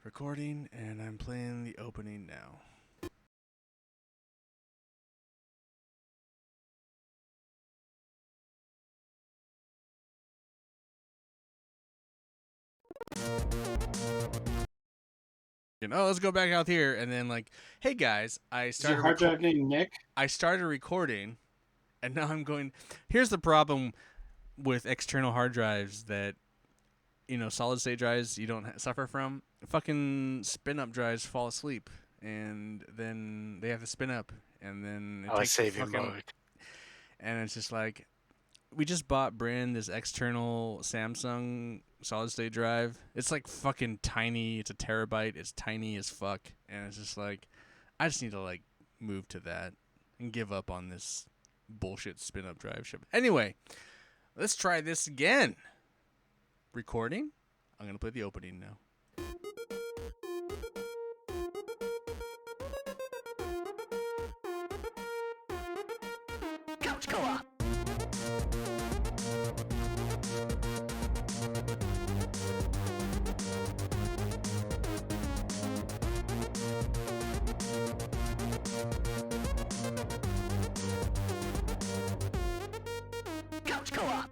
Recording, and I'm playing the opening now. Let's go back out here, and then hey guys, Is your hard drive named Nick? I started recording, and now I'm going. Here's the problem with external hard drives that solid state drives you don't suffer from. Fucking spin up drives fall asleep, and then they have to spin up, and then it takes saving mode. And it's just like, we just bought Bryn this external Samsung solid state drive. It's like fucking tiny. It's a terabyte. It's tiny as fuck. And it's just like, I just need to move to that and give up on this bullshit spin up drive shit. Anyway, let's try this again. Recording. I'm going to play the opening now. Couch Co-op. Couch Co-op.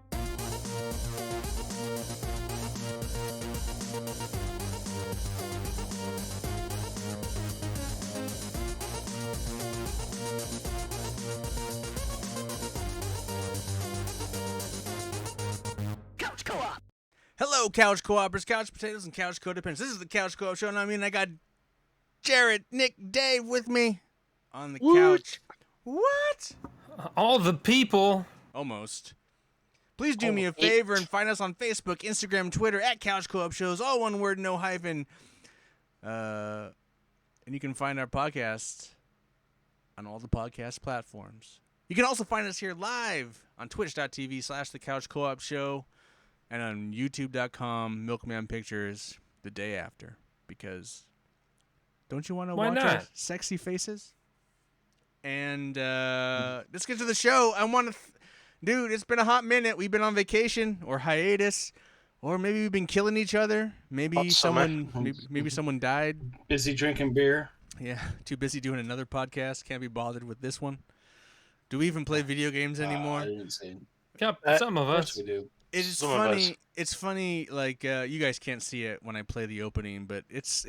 Couch Co-op. Hello, Couch Co-opers, Couch Potatoes, and Couch Codependents. This is the Couch Co-op Show, and I got Jared, Nick, Dave with me on the couch. What? All the people. Almost. Please do me a favor and find us on Facebook, Instagram, Twitter, at Couch Co-op Shows, all one word, no hyphen. And you can find our podcast on all the podcast platforms. You can also find us here live on twitch.tv/The Couch Co-op Show and on youtube.com, Milkman Pictures, the day after. Because don't you want to watch our sexy faces? And let's get to the show. I want to... Dude, it's been a hot minute. We've been on vacation or hiatus, or maybe we've been killing each other. Maybe someone died. Busy drinking beer. Yeah, too busy doing another podcast. Can't be bothered with this one. Do we even play video games anymore? I didn't say. Yep, some of us. We do. It's funny. It's funny. You guys can't see it when I play the opening, but it's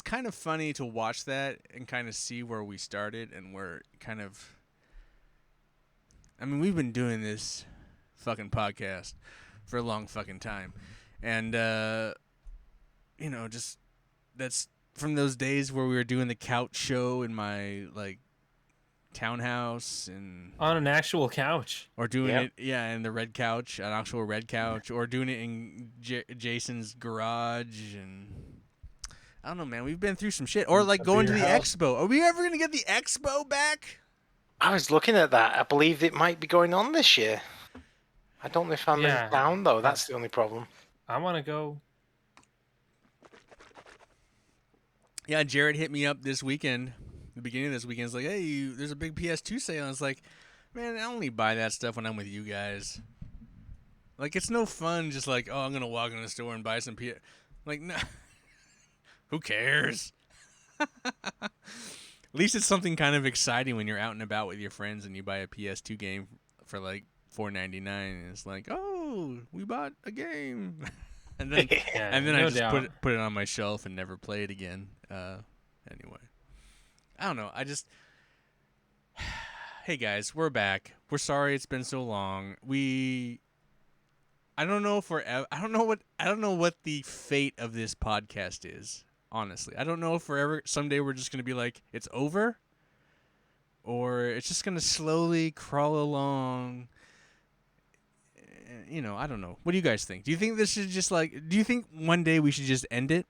kind of funny to watch that and kind of see where we started and where kind of. I mean, we've been doing this fucking podcast for a long fucking time. And, just that's from those days where we were doing the couch show in my, townhouse and... On an actual couch. Or doing it, in the red couch, an actual red couch. Or doing it in Jason's garage. And I don't know, man. We've been through some shit. Or, going to the expo. Are we ever going to get the expo back? I was looking at that. I believe it might be going on this year. I don't know if I'm in town, though. That's the only problem. I want to go. Yeah, Jared hit me up this weekend. The beginning of this weekend, it's like, hey, there's a big PS2 sale. And it's like, man, I only buy that stuff when I'm with you guys. It's no fun just I'm going to walk in the store and buy some PS... no. Who cares? At least it's something kind of exciting when you're out and about with your friends and you buy a PS2 game for $4.99 and it's like, oh, we bought a game. and then I just put it on my shelf and never play it again. Anyway. I don't know. Hey guys, we're back. We're sorry it's been so long. I don't know what the fate of this podcast is. Honestly, I don't know if someday we're just going to be like, it's over, or it's just going to slowly crawl along. I don't know. What do you guys think? Do you think this is just do you think one day we should just end it?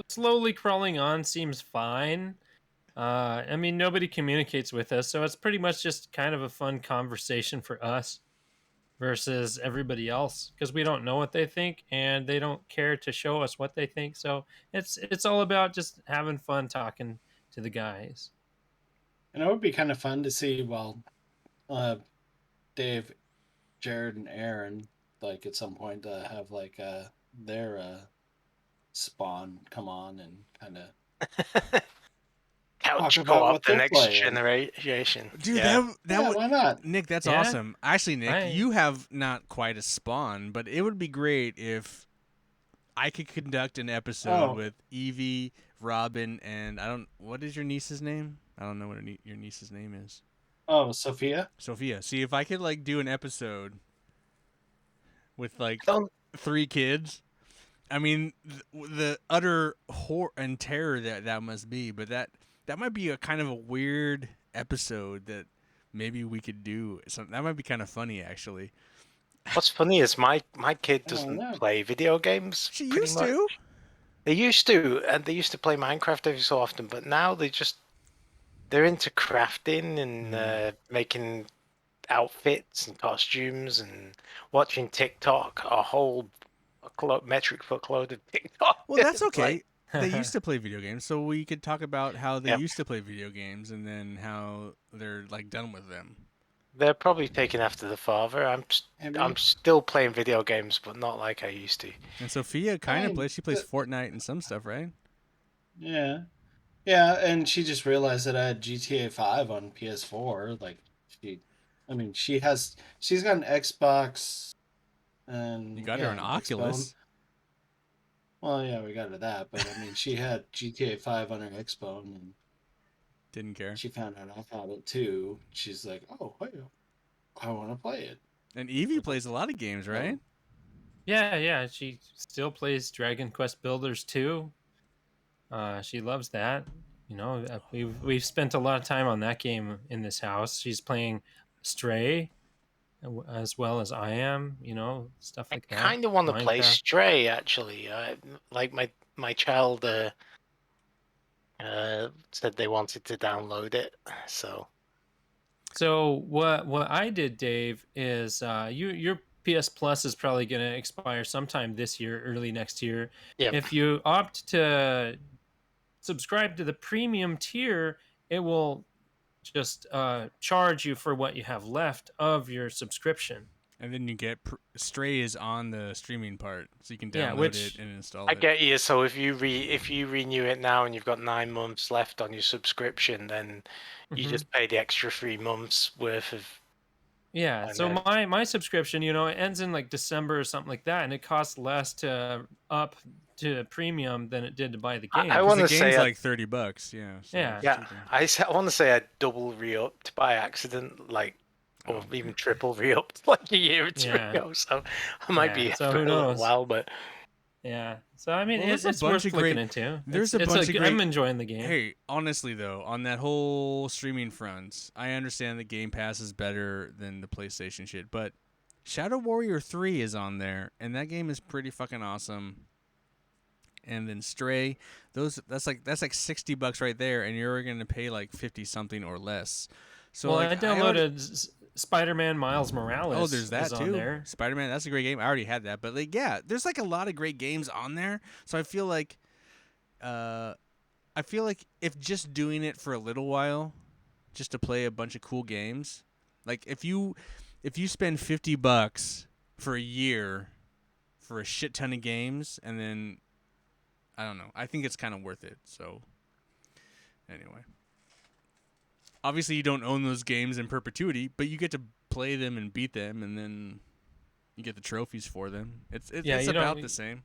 Slowly crawling on seems fine. I mean, nobody communicates with us, so it's pretty much just kind of a fun conversation for us versus everybody else, because we don't know what they think and they don't care to show us what they think. So it's all about just having fun talking to the guys. And it would be kind of fun to see, Dave, Jared, and Aaron, at some point have their Spawn come on and kind of Couch talk go about up what the they're next playing. generation. Dude, Yeah. that would Why not? Nick, that's Yeah. awesome. Actually, Nick, I- you have not quite a Spawn, but it would be great if I could conduct an episode Oh. with Evie, Robin, and what is your niece's name? I don't know what your niece's name is. Oh, Sophia. Sophia. See if I could like do an episode with like Don't 3 kids. I mean, the utter horror and terror that must be, but that might be a kind of a weird episode that maybe we could do. That might be kind of funny, actually. What's funny is my kid I don't doesn't know. play video games. She pretty used much. to. They used to, and they used to play Minecraft every so often, but now they're into crafting and making outfits and costumes and watching TikTok, a whole metric footload of TikTok. Well, that's It's okay. like, They used to play video games, so we could talk about how they Yep. used to play video games and then how they're like done with them. they're probably taken after the father. I'm still playing video games, but not like I used to. And Sophia kind of Fine, plays. She plays Fortnite and some stuff, right? Yeah. Yeah, and she just realized that I had GTA 5 on PS4. Like she's got an Xbox and You got her an Oculus. Xbone. Well, yeah, we got her that, but I mean, she had GTA 5 on her Xbone, and Didn't care. she found out I had it too. She's like, "Oh, wait, I want to play it." And Evie plays a lot of games, right? Yeah. She still plays Dragon Quest Builders 2. She loves that. You know, we've spent a lot of time on that game in this house. She's playing Stray, as well as I am. You know, stuff like I that. kind of want to play Minecraft. Stray, actually. Like my child said they wanted to download it, so. So what I did, Dave, is your PS Plus is probably going to expire sometime this year, early next year. Yep. If you opt to subscribe to the premium tier, it will just charge you for what you have left of your subscription. And then you get Stray is on the streaming part, so you can Yeah, download it and install I it. get you. So if you renew it now and you've got 9 months left on your subscription, then you just pay the extra 3 months worth of. Yeah. And So then- my subscription, you know, it ends in like December or something like that, and it costs less to up to premium than it did to buy the game. I 'Cause wanna the game's say like $30. Yeah. So Yeah. it's Yeah, cheaper. I want to say I double re-upped by accident, like, or even triple re-upped like a year or 2 Yeah. ago. So I might be Yeah, so for who a little knows? while, but Yeah. So I mean, Well, there's it's a bunch worth of great- looking into. there's It's a bunch of great- I'm enjoying the game. Hey, honestly though, on that whole streaming front, I understand that Game Pass is better than the PlayStation shit, but Shadow Warrior 3 is on there, and that game is pretty fucking awesome. And then Stray, that's like $60 right there, and you're gonna pay like 50 something or less. So well, like, I already- downloaded Spider-Man Miles Morales. Oh, there's that is on too. there. Spider-Man, that's a great game. I already had that, but like, yeah, there's like a lot of great games on there. So I feel like if just doing it for a little while, just to play a bunch of cool games, like if you spend $50 for a year for a shit ton of games, and then I don't know, I think it's kind of worth it. So anyway. Obviously, you don't own those games in perpetuity, but you get to play them and beat them, and then you get the trophies for them. It's Yeah, you about don't- the same.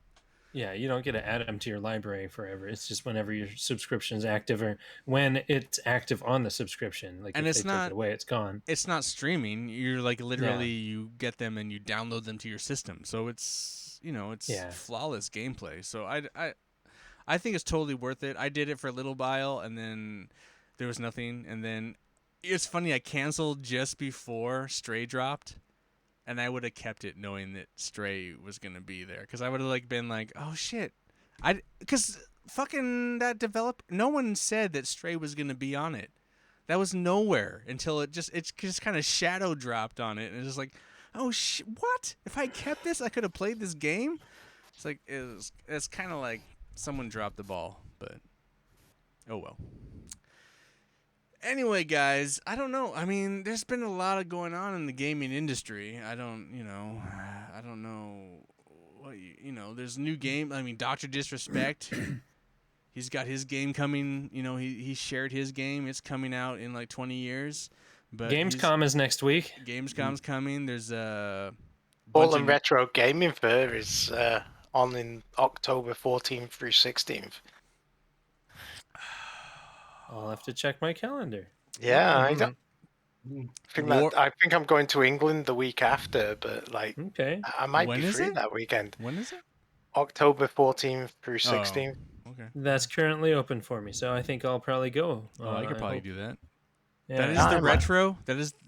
Yeah, you don't get to add them to your library forever. It's just whenever your subscription is active or when it's active on the subscription. Like And if it's they take not- it away, it's gone. It's not streaming. You're like literally you get them and you download them to your system. So it's Yeah. flawless gameplay. So I think it's totally worth it. I did it for a little while, and then there was nothing, and then it's funny, I canceled just before Stray dropped, and I would have kept it knowing that Stray was gonna be there, because I would have like been like, oh shit, because fucking that no one said that Stray was gonna be on it. That was nowhere until it just kind of shadow dropped on it, and it's just like, oh what? If I kept this, I could have played this game. It's like it's kind of like someone dropped the ball, but oh well. Anyway, guys, I don't know. I mean, there's been a lot of going on in the gaming industry. I don't know. well, you know, there's new game. I mean, Doctor Disrespect. He's got his game coming. You know, he shared his game. It's coming out in like 20 years. But Gamescom is next week. Gamescom's coming. There's a All and Retro Gaming Fair is on in October 14th through 16th. I'll have to check my calendar. Yeah, I think I'm going to England the week after, but like, Okay. I might be free that weekend. When is it? October 14th through 16th. Okay. That's currently open for me, so I think I'll probably go. I could probably do that. Yeah. That is the retro.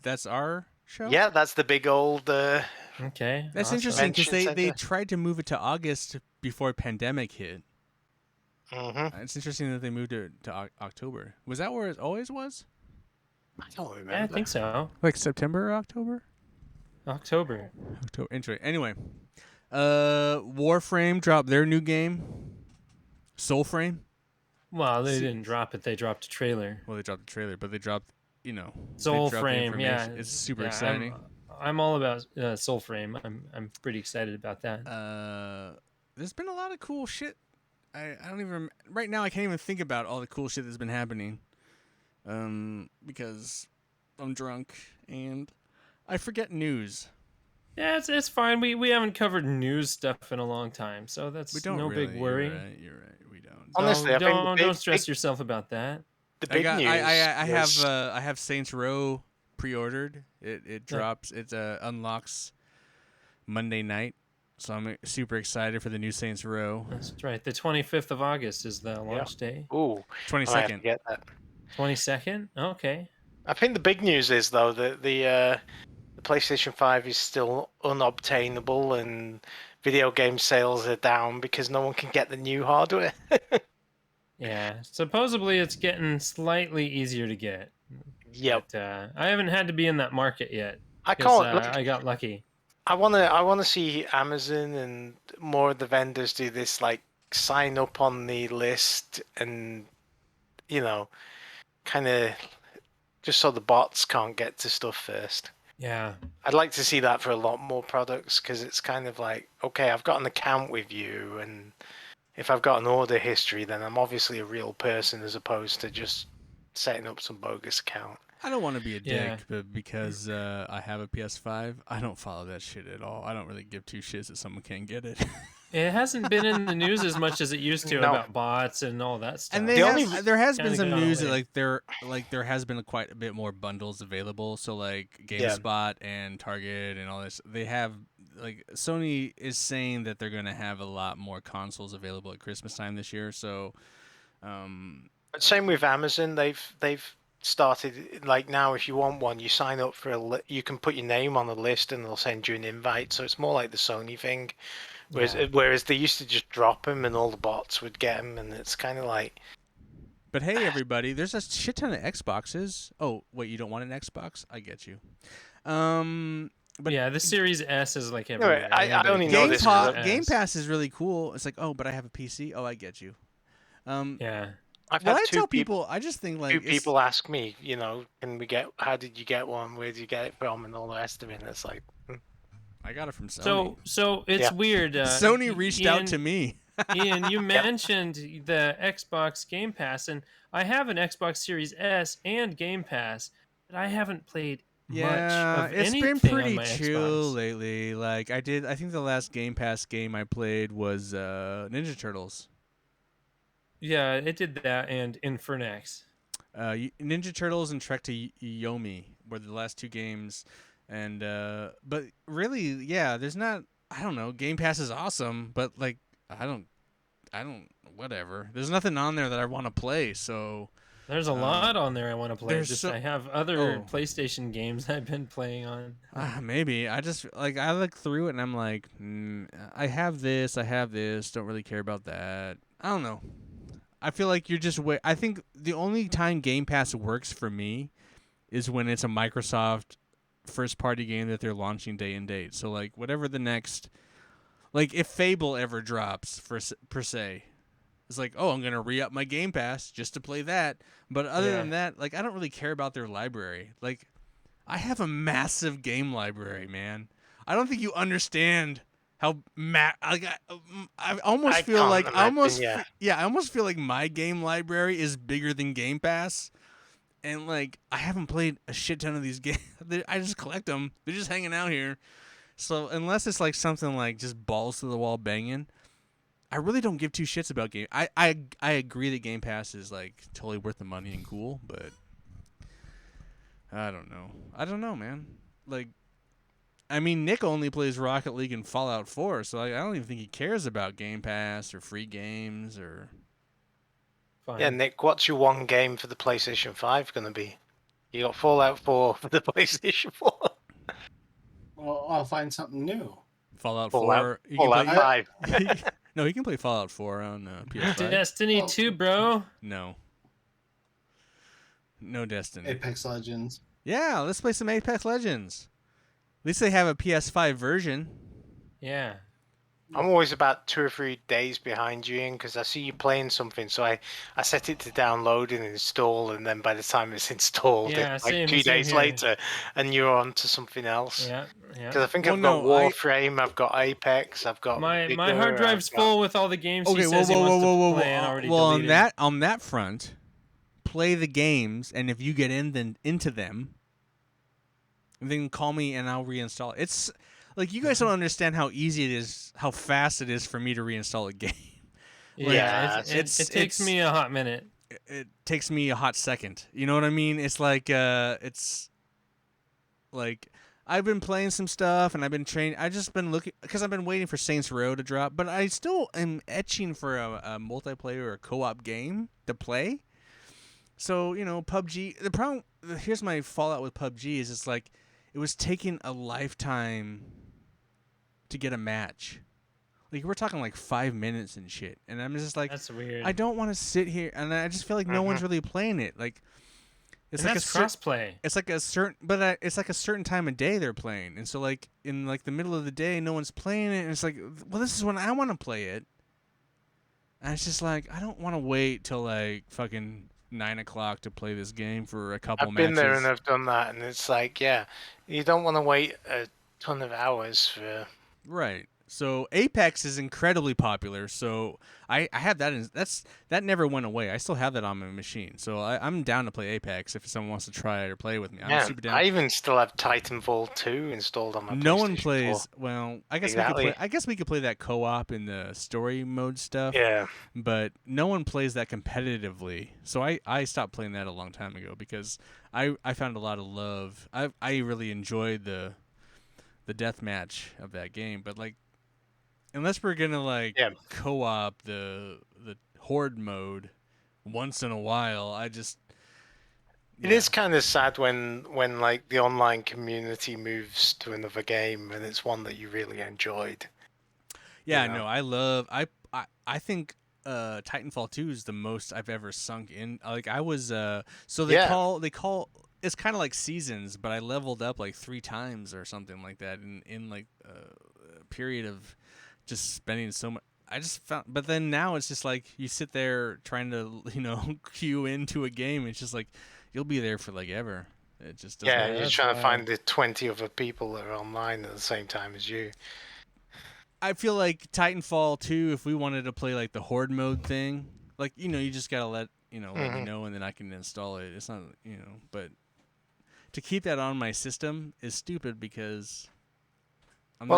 That's our show. Yeah, that's the big old. Okay. That's awesome. interesting because they Center. tried to move it to August before pandemic hit. Mm-hmm. It's interesting that they moved it to October. Was that where it always was? I don't remember. Yeah, I think so. Like September or October? October. October. Interesting. Anyway, Warframe dropped their new game, Soulframe. Well, they didn't drop it. They dropped a trailer. Well, they dropped the trailer, but they dropped, they dropped the Soulframe. Yeah, information. It's super exciting. I'm all about Soulframe. I'm pretty excited about that. There's been a lot of cool shit. I don't even right now. I can't even think about all the cool shit that's been happening. Because I'm drunk and I forget news. Yeah, it's fine. We haven't covered news stuff in a long time, so that's no really, big worry. You're right. We don't. Honestly, I think don't stress yourself about that. The big news. I have Saints Row pre-ordered. It drops. It unlocks Monday night, so I'm super excited for the new Saints Row. That's right. The 25th of August is the launch day. Ooh, 22nd. Get that. 22nd. Okay. I think the big news is though that the PlayStation 5 is still unobtainable and video game sales are down because no one can get the new hardware. Yeah, supposedly it's getting slightly easier to get. Yep. But, I haven't had to be in that market yet. I can't. I got lucky. I wanna see Amazon and more of the vendors do this, like sign up on the list and kind of just so the bots can't get to stuff first. Yeah. I'd like to see that for a lot more products because it's kind of like, okay, I've got an account with you, and if I've got an order history, then I'm obviously a real person as opposed to just setting up some bogus account. I don't want to be a dick, but because I have a PS5, I don't follow that shit at all. I don't really give two shits that someone can't get it. It hasn't been in the news as much as it used to about bots and all that stuff. And there has been some news that there has been quite a bit more bundles available. So like GameSpot and Target and all this, they have Sony is saying that they're gonna have a lot more consoles available at Christmas time this year. So, same with Amazon. They've started now. If you want one, you sign up for you can put your name on the list and they'll send you an invite. So it's more like the Sony thing. Whereas they used to just drop them and all the bots would get them, and it's kind of like. But hey, everybody, there's a shit ton of Xboxes. Oh, wait, you don't want an Xbox? I get you. But yeah, the Series S is like everywhere. I only know this. Game Pass is really cool. It's like, oh, but I have a PC. Oh, I get you. Yeah. I tell people, I just think two people ask me, can we get? How did you get one? Where did you get it from? And all the rest of it. And it's like. I got it from Sony. So it's weird. Sony reached out to me. Ian, you mentioned the Xbox Game Pass, and I have an Xbox Series S and Game Pass, but I haven't played much of anything it's been pretty on my chill Xbox. lately. Like I think the last Game Pass game I played was Ninja Turtles. Yeah, it did that, and Infernax. Ninja Turtles and Trek to Yomi were the last two games. And but really, yeah, there's not. I don't know. Game Pass is awesome, but like, I don't. Whatever. There's nothing on there that I want to play. So there's a lot on there I want to play. I have other PlayStation games I've been playing on. Maybe I just I look through it and I'm like, I have this. Don't really care about that. I don't know. I feel like you're just I think the only time Game Pass works for me is when it's a Microsoft first party game that they're launching day and date. So like whatever the next, like if Fable ever drops per se, it's like, oh, I'm gonna re-up my Game Pass just to play that. But other than that, like I don't really care about their library. Like I have a massive game library, man. I don't think you understand how I almost I feel can't like imagine, I almost feel like my game library is bigger than Game Pass, and like I haven't played a shit ton of these games. I just collect them. They're just hanging out here. So unless it's like something like just balls to the wall banging, I really don't give two shits about game. I agree that Game Pass is like totally worth the money and cool, but I don't know. I don't know, man. Like, I mean, Nick only plays Rocket League and Fallout 4, so I don't even think he cares about Game Pass or free games or. Fine. Yeah, Nick, what's your one game for the PlayStation 5 going to be? You got Fallout 4 for the PlayStation 4. Well, I'll find something new. Fallout Fallout, 4. You can Fallout play. 5. No, he can play Fallout 4 on PS5. Destiny 2, bro. No. No Destiny. Apex Legends. Yeah, let's play some Apex Legends. At least they have a PS5 version. Yeah. I'm always about 2 or 3 days behind you, Ian, because I see you playing something, so I set it to download and install, and then by the time it's installed, Yeah, it's like same 2 days here. later, and you're on to something else. Yeah. Because I think Well, I've got no, Warframe, I've got Apex, I've got My Vigor, hard drive's I've got- full with all the games he Okay, says he wants to play and already Well, deleted. on that front, play the games, and if you get into them, then call me and I'll reinstall it. It's like you guys don't understand how easy it is, how fast it is for me to reinstall a game. Yeah, Yeah, it takes me a hot minute. It takes me a hot second. You know what I mean? It's like it's like I've been playing some stuff and I've been training. I just been looking because I've been waiting for Saints Row to drop, but I still am etching for a multiplayer or a co-op game to play. So PUBG. The problem here's my fallout with PUBG is it's like it was taking a lifetime to get a match. Like we're talking like 5 minutes and shit, and I'm just like, That's weird. I don't want to sit here, and I just feel like no one's really playing it. Like it's And like that's a crossplay. it's like a certain, but it's like a certain time of day they're playing, and so like in like the middle of the day, no one's playing it, and it's like, well, this is when I want to play it, and it's just like I don't want to wait till like fucking 9 o'clock to play this game for a couple I've matches. been there and I've done that, and it's like, yeah, you don't want to wait a ton of hours for... Right. So Apex is incredibly popular. So I have that. That never went away. I still have that on my machine. So I'm down to play Apex if someone wants to try it or play with me. I'm Yeah, super down. I even still have Titanfall 2 installed on my PlayStation 4. No one plays. Well, I guess we Exactly. could play. I guess we could play that co-op in the story mode stuff. Yeah. But no one plays that competitively. So I stopped playing that a long time ago because I found a lot of love. I really enjoyed the deathmatch of that game. But like, unless we're gonna like co-op the horde mode once in a while, I just It is kind of sad when like the online community moves to another game and it's one that you really enjoyed. Yeah, you know? no, I love I think Titanfall 2 is the most I've ever sunk in. Like I was so they call it's kind of like seasons, but I leveled up like 3 times or something like that in like a period of just spending so much. I just found, but then now it's just like you sit there trying to queue into a game. It's just like you'll be there for like ever. It just doesn't Yeah, matter. you're trying to find the 20 other people that are online at the same time as you. I feel like Titanfall 2, if we wanted to play like the horde mode thing, like you just gotta let me know, and then I can install it. It's not but to keep that on my system is stupid because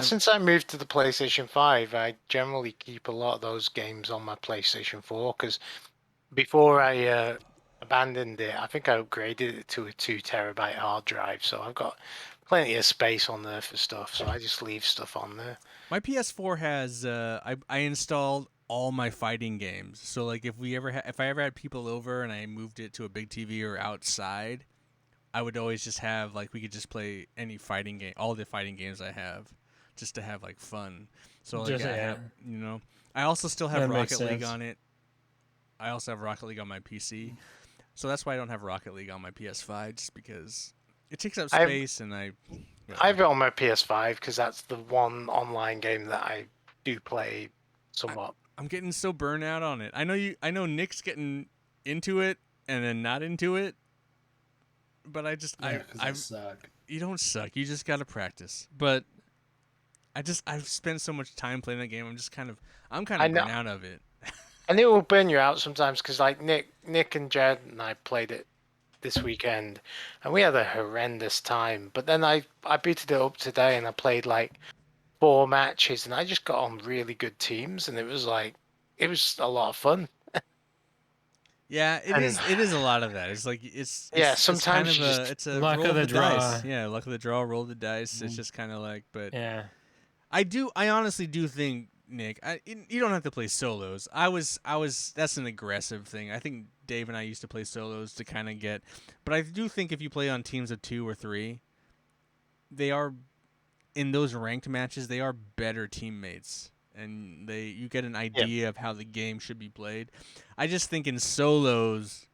Since I moved to the PlayStation 5, I generally keep a lot of those games on my PlayStation 4 because before I abandoned it, I think I upgraded it to a 2 terabyte hard drive, so I've got plenty of space on there for stuff. So I just leave stuff on there. My PS4 has I installed all my fighting games. So like if I ever had people over and I moved it to a big TV or outside, I would always just have like we could just play any fighting game, all the fighting games I have, just to have like fun. So like I also still have Rocket League on it. I also have Rocket League on my PC. So that's why I don't have Rocket League on my PS5, just because it takes up space and I have it on my PS5 because that's the one online game that I do play somewhat. I'm getting so burnt out on it. I know Nick's getting into it and then not into it, but I suck. You don't suck. You just gotta practice. But I've spent so much time playing that game. I'm kind I of know. burnt out of it. And it will burn you out sometimes because like Nick and Jed and I played it this weekend, and we had a horrendous time. But then I booted it up today and I played like 4 matches, and I just got on really good teams, and it was a lot of fun. Yeah, it And is. It is a lot of that. It's like yeah, it's kind sometimes of you just it's a luck roll of the dice. draw. Yeah, luck of the draw, roll the dice. It's Mhm. just kind of like, but Yeah. I honestly do think, Nick, you don't have to play solos. That's an aggressive thing. I think Dave and I used to play solos to kind of get, but I do think if you play on teams of 2 or 3, they are, in those ranked matches, they are better teammates. And you get an idea of how the game should be played. I just think in solos,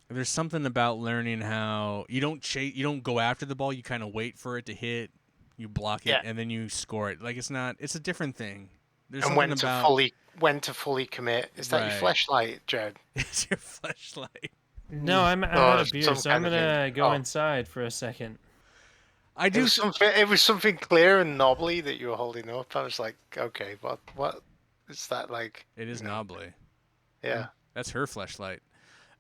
there's something about learning how you don't go after the ball. You kind of wait for it to hit, you block it, Yeah. and then you score it. Like it's a different thing. There's and something about when to fully commit. Is that your Right. flashlight, Jed? it's your flashlight. No, I'm out Or of beer, some so I'm kind of gonna thing. go Oh. inside for a second. I It do. was something. It was something clear and knobbly that you were holding up. I was like, okay, what is that like? It is you know? knobbly. Yeah. That's her flashlight.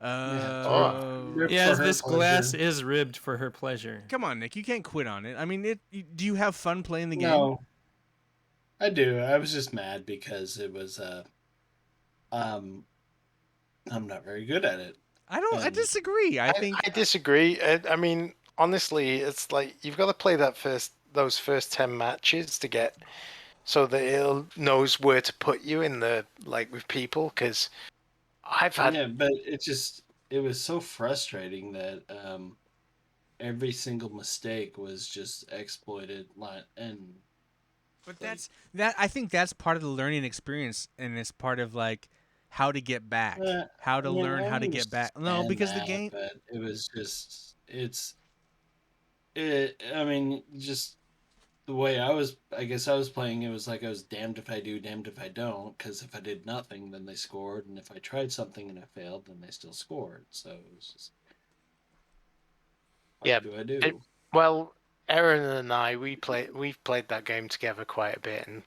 Oh. Ribbed Yes, for her this glass pleasure. is ribbed for her pleasure. Come on, Nick. You can't quit on it. I mean, do you have fun playing the game? No, I do. I was just mad because it was I'm not very good at it. I don't. I And- disagree. I think I disagree. I mean, honestly, it's like you've got to play those first 10 matches to get so that it knows where to put you in the like with people. Because I've had Yeah, but it was so frustrating that every single mistake was just exploited and But like- I think that's part of the learning experience, and it's part of like how to get back, how to learn how to get back. No, because the game. But it was just I mean, just the way I guess I was playing, it was like I was damned if I do, damned if I don't. Because if I did nothing, then they scored, and if I tried something and I failed, then they still scored. So it was just, what Yeah, do I do? well, Erin and I we've played that game together quite a bit, and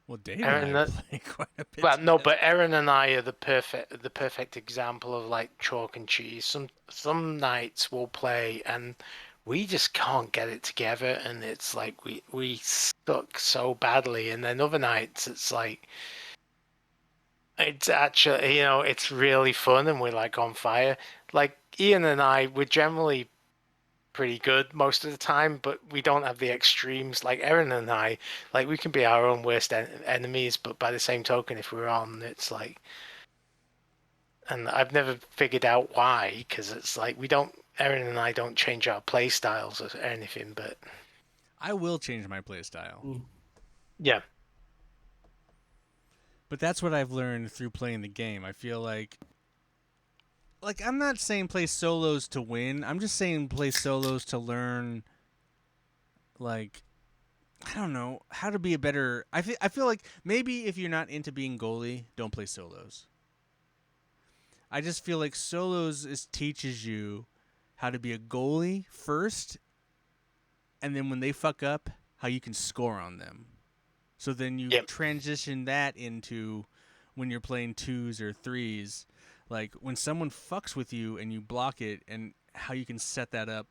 Well, Dave and Aaron, I play quite a bit. well, no, together. but Erin and I are the perfect example of like chalk and cheese. Some nights we'll play and we just can't get it together, and it's like we suck so badly. And then other nights it's like it's actually it's really fun and we're like on fire. Like Ian and I, we're generally pretty good most of the time, but we don't have the extremes. Like Erin and I, like we can be our own worst enemies, but by the same token, if we're on, it's like, and I've never figured out why, because it's like Erin and I don't change our play styles or anything, but I will change my play style. yeah, But that's what I've learned through playing the game. I feel like I'm not saying play solos to win. I'm just saying play solos to learn, like, I don't know, how to be a better. I feel like maybe if you're not into being goalie, don't play solos. I just feel like solos teaches you how to be a goalie first, and then when they fuck up, how you can score on them. So then you transition that into when you're playing 2s or 3s. Like when someone fucks with you and you block it, and how you can set that up,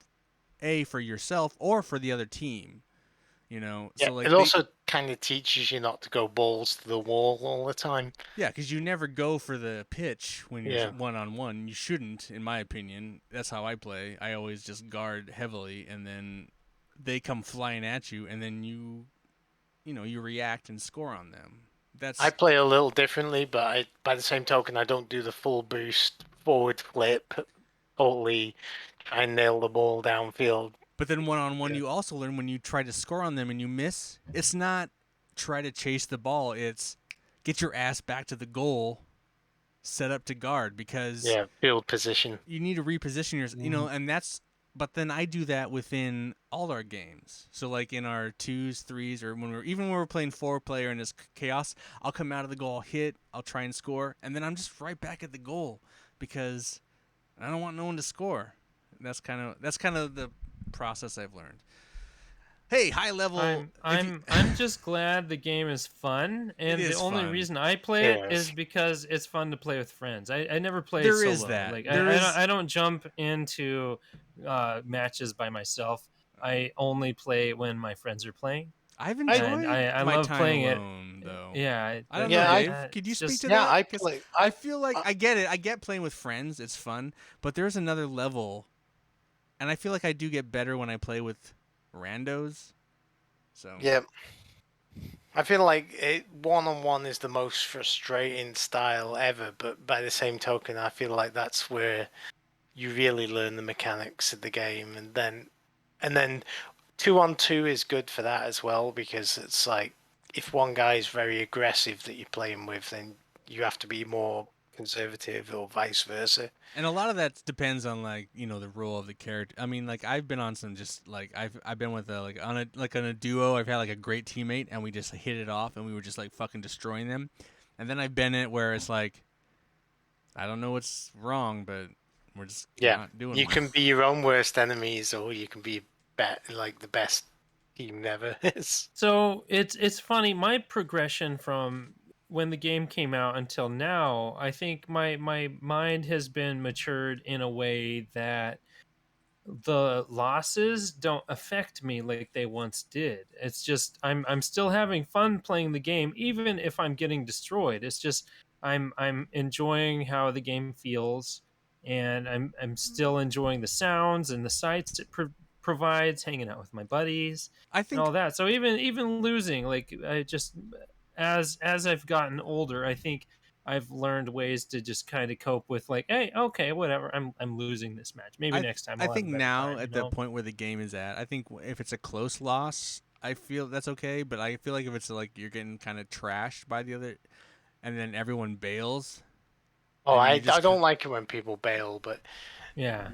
for yourself or for the other team. yeah. So like it also kind of teaches you not to go balls to the wall all the time. yeah, because you never go for the pitch when you're Yeah. 1-on-1. You shouldn't, in my opinion. That's how I play. I always just guard heavily, and then they come flying at you, and then you react and score on them. I play a little differently, but by the same token, I don't do the full boost forward flip, totally try and nail the ball downfield. But then 1-on-1, you also learn when you try to score on them and you miss, it's not try to chase the ball. It's get your ass back to the goal, set up to guard, because Field position. you need to reposition yourself. And that's. But then I do that within all our games. So like in our 2s, 3s, or when we're playing 4-player and it's chaos, I'll come out of the goal, I'll hit, I'll try and score, and then I'm just right back at the goal because I don't want no one to score. That's kind of the process I've learned. Hey, high level. I'm just glad the game is fun, and the is only fun. reason I play it Yes. is because it's fun to play with friends. I never play There solo. is that. Like There is- I don't jump into matches by myself. I only play when my friends are playing. I've And enjoyed I my love time playing alone, it. though. Yeah, I don't Yeah, know, I- Dave. Could you it's speak just- to Yeah, that? I 'Cause play. I feel like I get it. I get playing with friends. It's fun. But there's another level. And I feel like I do get better when I play with randos. So Yeah. I feel like one-on-one is the most frustrating style ever, but by the same token, I feel like that's where you really learn the mechanics of the game, and then 2-on-2 is good for that as well, because it's like if one guy is very aggressive that you're playing with, then you have to be more conservative, or vice versa. And a lot of that depends on like the role of the character. I mean, like I've been on some just like I've been with on a duo. I've had like a great teammate and we just hit it off and we were just like fucking destroying them. And then I've been in it where it's like I don't know what's wrong, but we're just not doing. You well. can be your own worst enemies, or you can be like the best team never is. So it's funny. My progression from when the game came out until now, I think my mind has been matured in a way that the losses don't affect me like they once did. It's just I'm still having fun playing the game even if I'm getting destroyed. It's just I'm enjoying how the game feels, and I'm still enjoying the sounds and the sights it provides, hanging out with my buddies I and think all that. So even losing, like I just as I've gotten older, I think I've learned ways to just kind of cope with like, hey, okay, whatever. I'm losing this match. Maybe next time I I'll have think a better now time, at the point where the game is at, I think if it's a close loss, I feel that's okay. But I feel like if it's like you're getting kind of trashed by the other, and then everyone bails. Oh, and I you just don't like it when people bail, but Yeah.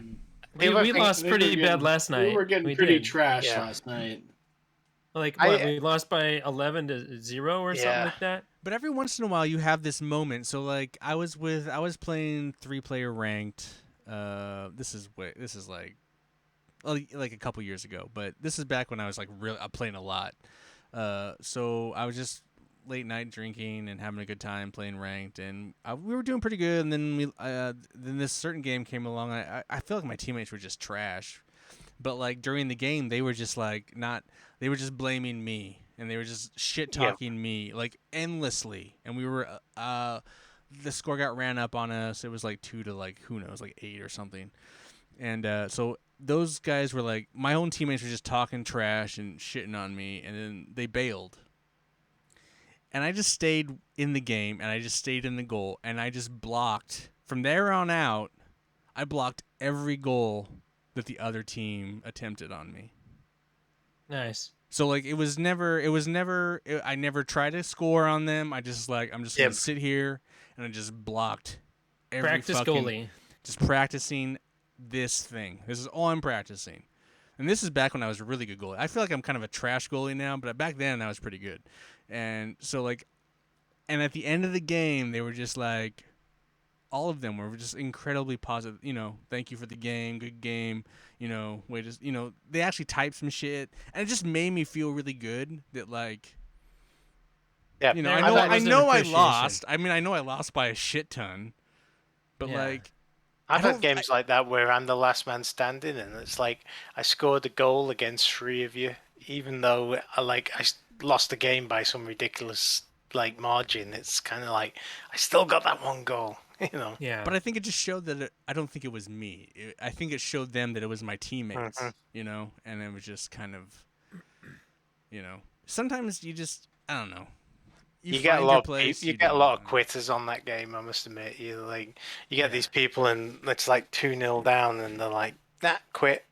The We other thing- lost pretty bad last night. We were getting We pretty did. trashed Yeah. last night. Like I- what? We lost by 11-0 or something Yeah. like that. But every once in a while, you have this moment. So like, I was playing 3-player ranked. This is like a couple years ago, but this is back when I was like really playing a lot. So I was just late night drinking and having a good time playing ranked, and we were doing pretty good. And then then this certain game came along. I feel like my teammates were just trash, but like during the game, they were just like not. They were just blaming me, and they were just shit talking me like endlessly. And we were the score got ran up on us. It was like 2 to like who knows, like 8 or something. And so those guys were like, my own teammates were just talking trash and shitting on me, and then they bailed. And I just stayed in the game, and I just stayed in the goal, and I just blocked. From there on out, I blocked every goal that the other team attempted on me. Nice. So like I never tried to score on them. I just like I'm just gonna sit here, and I just blocked every Practice goalie. just practicing this thing. This is all I'm practicing. And this is back when I was a really good goalie. I feel like I'm kind of a trash goalie now, but back then I was pretty good. And so like, and at the end of the game, they were just like, all of them were just incredibly positive. Thank you for the game, good game. They actually typed some shit, and it just made me feel really good that like, yeah, There I was an know I appreciation. lost. I mean, I know I lost by a shit ton, but Yeah. like, I've I had don't- games like that where I'm the last man standing, and it's like I scored a goal against 3 of you, even though I lost the game by some ridiculous like margin. It's kind of like I still got that one goal, Yeah. But I think it just showed that I don't think it was me. I think it showed them that it was my teammates, Mhm. and it was just kind of, sometimes you just, I don't know. You find get a your lot of place, you you get a don't. lot of quitters on that game. I must admit, you get these people and it's like 2-0 down, and they're like, "Nah, quit."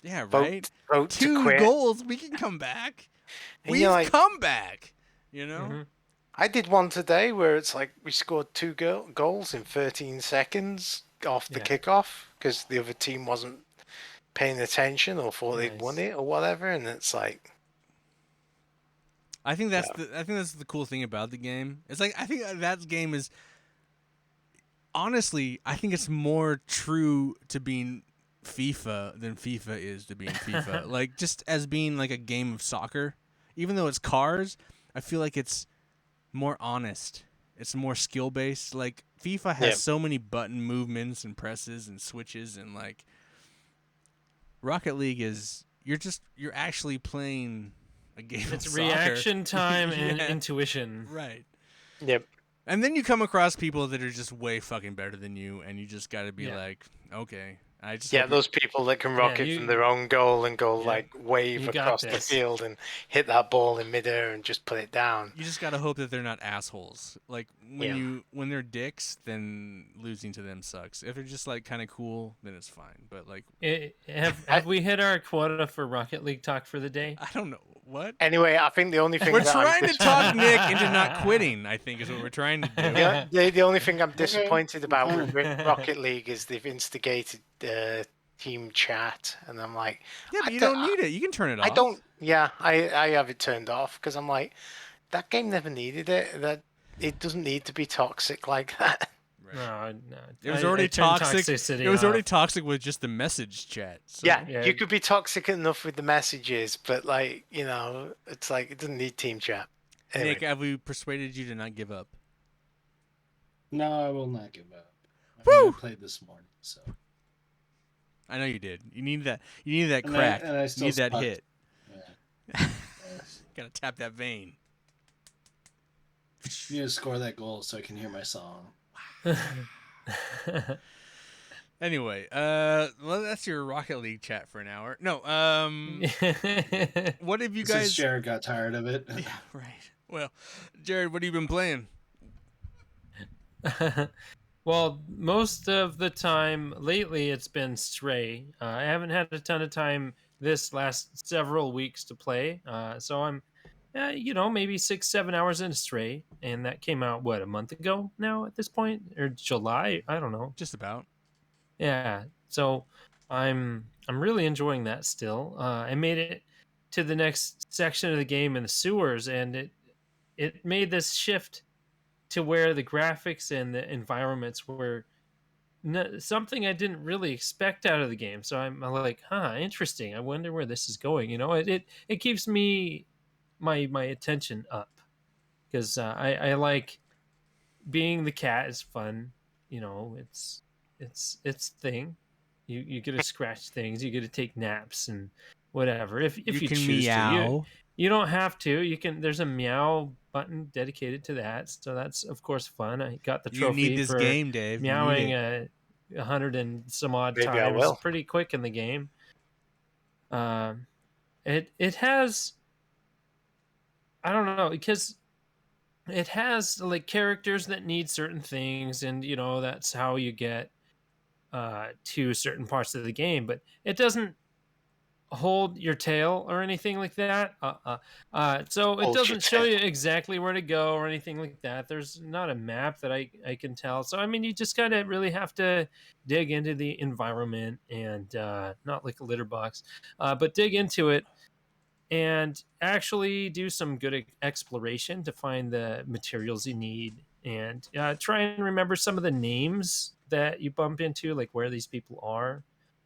Yeah, Vote, right. vote to 2 quit. goals, we can come back. And We've you're like- come back. Mhm. I did one today where it's like we scored 2 goals in 13 seconds off the Yeah. kickoff because the other team wasn't paying attention or thought they'd won Nice. it or whatever, and it's like, I think that's the cool thing about the game. It's like I think that game is honestly, I think it's more true to being FIFA than FIFA is to being FIFA. Like, just as being like a game of soccer, even though it's cars, I feel like it's more honest. It's more skill based. Like, FIFA has so many button movements and presses and switches, and like Rocket League is you're actually playing a game It's of soccer. reaction time and Yeah. intuition. Right. Yep. And then you come across people that are just way fucking better than you, and you just got to be like, okay, I just hope those people that can rocket from their own goal and go like wave across the field and hit that ball in midair and just put it down. you just got to hope that they're not assholes. Like when they're dicks, then losing to them sucks. If they're just like kind of cool, then it's fine. But like, have we hit our quota for Rocket League talk for the day? I don't know what. Anyway, I think the only thing We're trying to talk Nick into not quitting, I think is what we're trying to do. The only thing I'm disappointed about with Rocket League is they've instigated team chat, and I'm like, yeah, but you don't need it. You can turn it off. I don't. Yeah, I have it turned off because I'm like, that game never needed it. That it doesn't need to be toxic like that. Right. No. It was already toxic. It was already off. toxic with just the message chat. So. Yeah, you could be toxic enough with the messages, but like, it's like it doesn't need team chat. Anyway. Nick, have we persuaded you to not give up? No, I will not give up. I played this morning, so. I know you did. You need that. You need that crack. And I you need that sucked. hit. Yeah. Gotta tap that vein. You need to score that goal so I can hear my song. Anyway, well, that's your Rocket League chat for an hour. No, what have you guys? Since Jared got tired of it. Yeah, right. Well, Jared, what have you been playing? Well, most of the time lately it's been Stray. I haven't had a ton of time this last several weeks to play, so I'm, maybe 6-7 hours into Stray, and that came out a month ago now at this point, or July? I don't know. Just about. Yeah. So I'm really enjoying that still. I made it to the next section of the game in the sewers, and it made this shift to where the graphics and the environments were something I didn't really expect out of the game. So I'm like, interesting. I wonder where this is going. It keeps me my attention up because I like being the cat is fun. It's thing. You get to scratch things. You get to take naps and whatever. If you can choose meow. to, you don't have to. You can. There's a meow button dedicated to that, so that's of course fun. I got the trophy You need this for game, Dave. meowing 100 and some odd Maybe I times. will. Pretty quick in the game. It has. I don't know because it has like characters that need certain things, and that's how you get to certain parts of the game. But it doesn't hold your tail or anything like that. So it doesn't show you exactly where to go or anything like that. There's not a map that I can tell. So I mean, you just kind of really have to dig into the environment and not like a litter box, but dig into it and actually do some good exploration to find the materials you need and try and remember some of the names that you bump into, like where these people are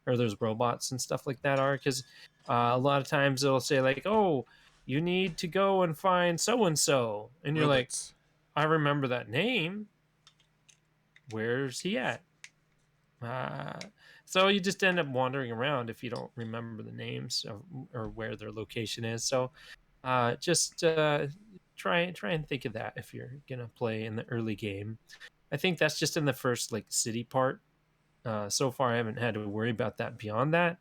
or those robots and stuff like that are, because a lot of times it'll say like, oh, you need to go and find so and so, and you're Robots. like, I remember that name, where's he at? So you just end up wandering around if you don't remember the names or where their location is. So just try and think of that if you're gonna play in the early game. I think that's just in the first like city part. So far, I haven't had to worry about that. Beyond that,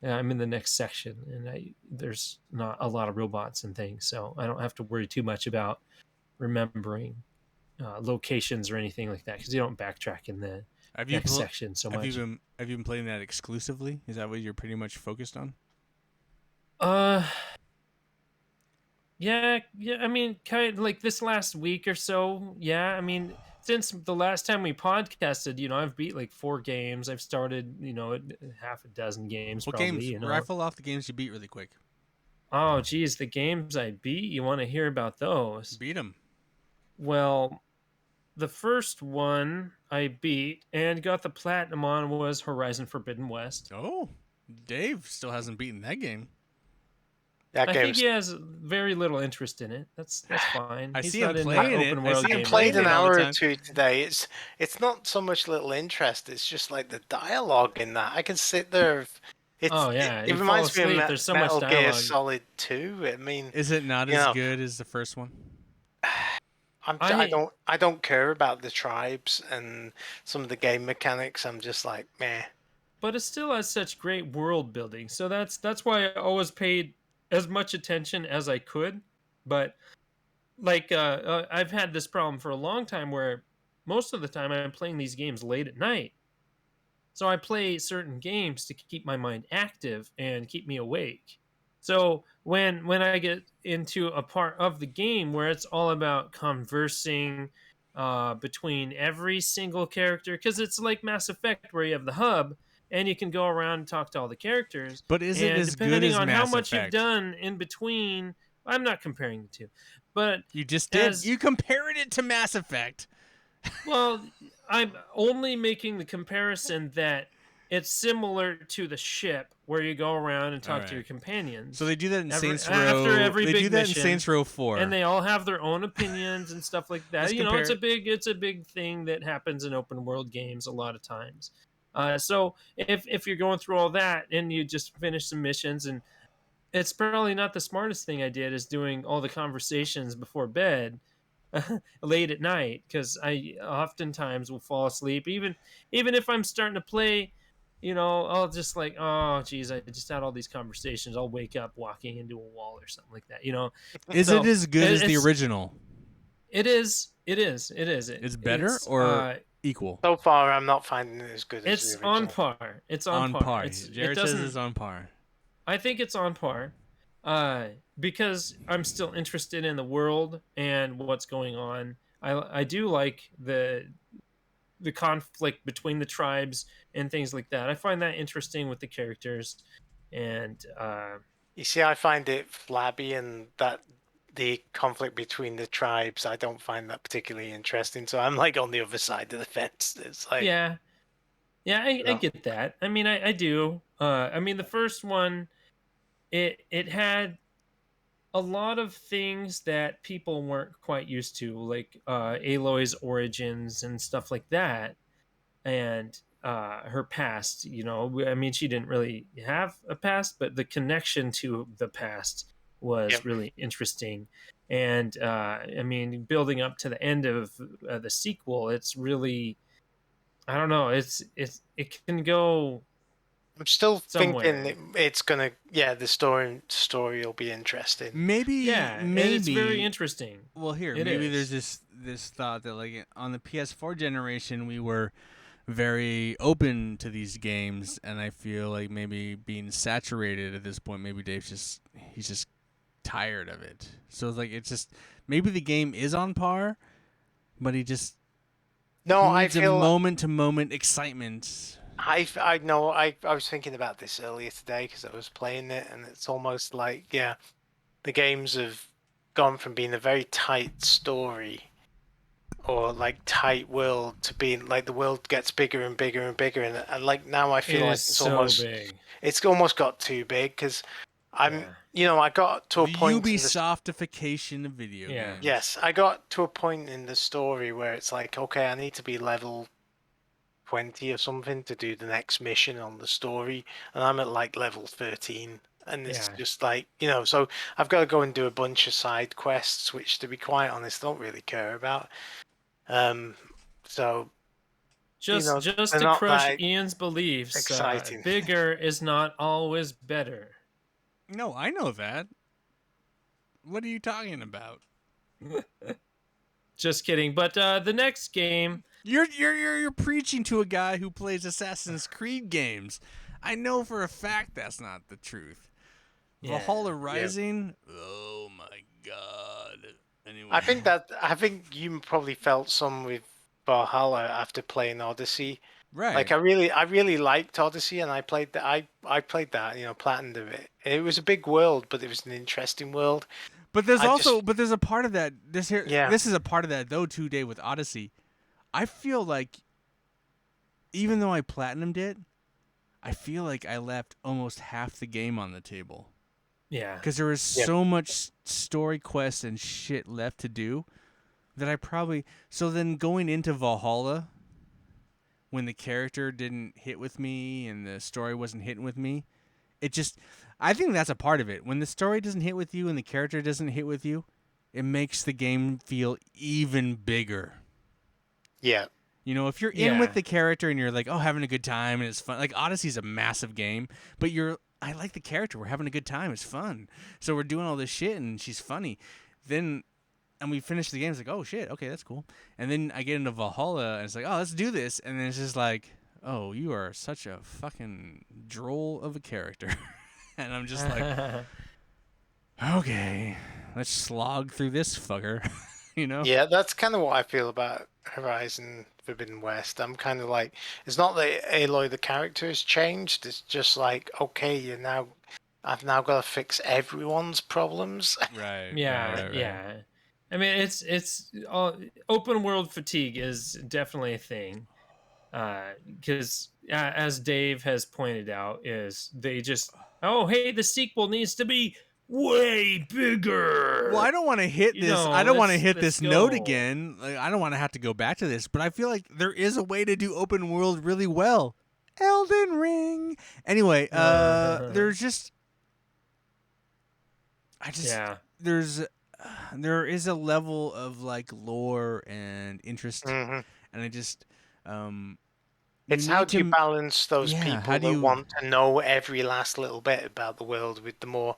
I'm in the next section, and there's not a lot of robots and things, so I don't have to worry too much about remembering locations or anything like that because you don't backtrack in the next section so much. Have you been playing that exclusively? Is that what you're pretty much focused on? Yeah. I mean, kind of like this last week or so. Yeah, I mean, since the last time we podcasted, I've beat like 4 games. I've started, half a dozen games. What probably, games? Rifle off the games you beat really quick. Oh, geez, the games I beat. You want to hear about those? Beat them. Well, the first one I beat and got the platinum on was Horizon Forbidden West. Oh, Dave still hasn't beaten that game. That I think game's he has very little interest in it. That's fine. I He's see not him into playing it. open I world see him games. playing played an it all the hour or time. two today. It's not so much little interest. It's just like the dialogue in that. I can sit there. Oh yeah, It you fall reminds me of asleep. There's so much Metal Gear dialogue. Solid 2. I mean, Is it not you as know, good as the first one? I don't care about the tribes and some of the game mechanics. I'm just like, meh. But it still has such great world building. So that's why I always paid as much attention as I could. But like I've had this problem for a long time where most of the time I'm playing these games late at night. So I play certain games to keep my mind active and keep me awake. So when I get into a part of the game where it's all about conversing between every single character, because it's like Mass Effect where you have the hub and you can go around and talk to all the characters. But is it And as good depending as on how Mass much you've Effect? done in between, I'm not comparing the two, but You just did. as You compared it to Mass Effect. well, I'm only making the comparison that it's similar to the ship where you go around and talk Alright. to your companions. So they do that in Saints Row. After every They big do that mission, in Saints Row 4. and they all have their own opinions and stuff like that. Let's You know, compare it's a big thing that happens in open world games a lot of times. So if you're going through all that and you just finish some missions, and it's probably not the smartest thing I did is doing all the conversations before bed late at night, because I oftentimes will fall asleep even if I'm starting to play. You know, I'll just like, oh geez, I just had all these conversations. I'll wake up walking into a wall or something like that. You know, Is so it as good as the original? it is. It's better it's, or equal? So far, I'm not finding it as good as it's the on original. par. It's on par. Jared says it's on par. I think it's on par, because I'm still interested in the world and what's going on. I do like the conflict between the tribes and things like that. I find that interesting with the characters, and You see, I find it flabby, and that the conflict between the tribes, I don't find that particularly interesting. So I'm like on the other side of the fence. It's like, yeah, I get that. I mean, I do. I mean, the first one, it had a lot of things that people weren't quite used to, like Aloy's origins and stuff like that, and her past. You know, I mean, she didn't really have a past, but the connection to the past was Yep. really interesting. And I mean, building up to the end of the sequel, it's really, I don't know, it can go I'm still somewhere. thinking it's gonna, the story will be interesting. Maybe, Yeah, and maybe it's very interesting. Well, here, It maybe is. there's this thought that like on the PS4 generation we were very open to these games, and I feel like maybe being saturated at this point, maybe he's just tired of it. So it's like it's just maybe the game is on par, but he needs a moment to moment excitement. I know. I was thinking about this earlier today because I was playing it, and it's almost like, the games have gone from being a very tight story or like tight world to being like the world gets bigger and bigger and bigger, and like now I feel It like is so big. it's almost got too big because Yeah. I got to a The point in Ubisoftification of video Yeah. games. yes, I got to a point in the story where it's like, okay, I need to be level 20 or something to do the next mission on the story, and I'm at like level 13, and it's Yeah. just like, so I've got to go and do a bunch of side quests, which to be quite honest I don't really care about. So Just they're to not crush that Ian's beliefs, exciting. bigger is not always better. No, I know that. What are you talking about? Just kidding. But the next game, You're preaching to a guy who plays Assassin's Creed games. I know for a fact that's not the truth. Yeah. Valhalla Rising. Oh my god. Anyway, I think you probably felt some with Valhalla after playing Odyssey. right. Like I really liked Odyssey, and I played that. I played that, platinumed of it. It was a big world, but it was an interesting world. But there's a part of that. This Yeah. is a part of that though too, Dave, with Odyssey. I feel like even though I platinumed it, I feel like I left almost half the game on the table. Yeah. Because there was so much story quests and shit left to do that I probably... So then going into Valhalla, when the character didn't hit with me and the story wasn't hitting with me, it just... I think that's a part of it. When the story doesn't hit with you and the character doesn't hit with you, it makes the game feel even bigger. Yeah. You know, if you're in with the character and you're like, oh, having a good time and it's fun. Like, Odyssey's a massive game, but I like the character. We're having a good time. It's fun. So we're doing all this shit and she's funny. Then, and we finish the game. It's like, oh, shit. Okay, that's cool. And then I get into Valhalla and it's like, oh, let's do this. And then it's just like, oh, you are such a fucking droll of a character. And I'm just like, okay, let's slog through this fucker. You know? Yeah, that's kind of what I feel about Horizon Forbidden West. I'm kind of like, it's not that Aloy the character has changed. It's just like, okay, I've now got to fix everyone's problems. Right. Yeah, right. yeah. I mean, it's open world fatigue is definitely a thing. Because as Dave has pointed out, is they just the sequel needs to be way bigger. Well, I don't want to hit this. I don't want to hit this go. note again. Like, I don't want to have to go back to this, but I feel like there is a way to do open world really well. Elden Ring. Anyway, there's just there is a level of like lore and interest, and I just it's how do you balance those people that want to know every last little bit about the world with the more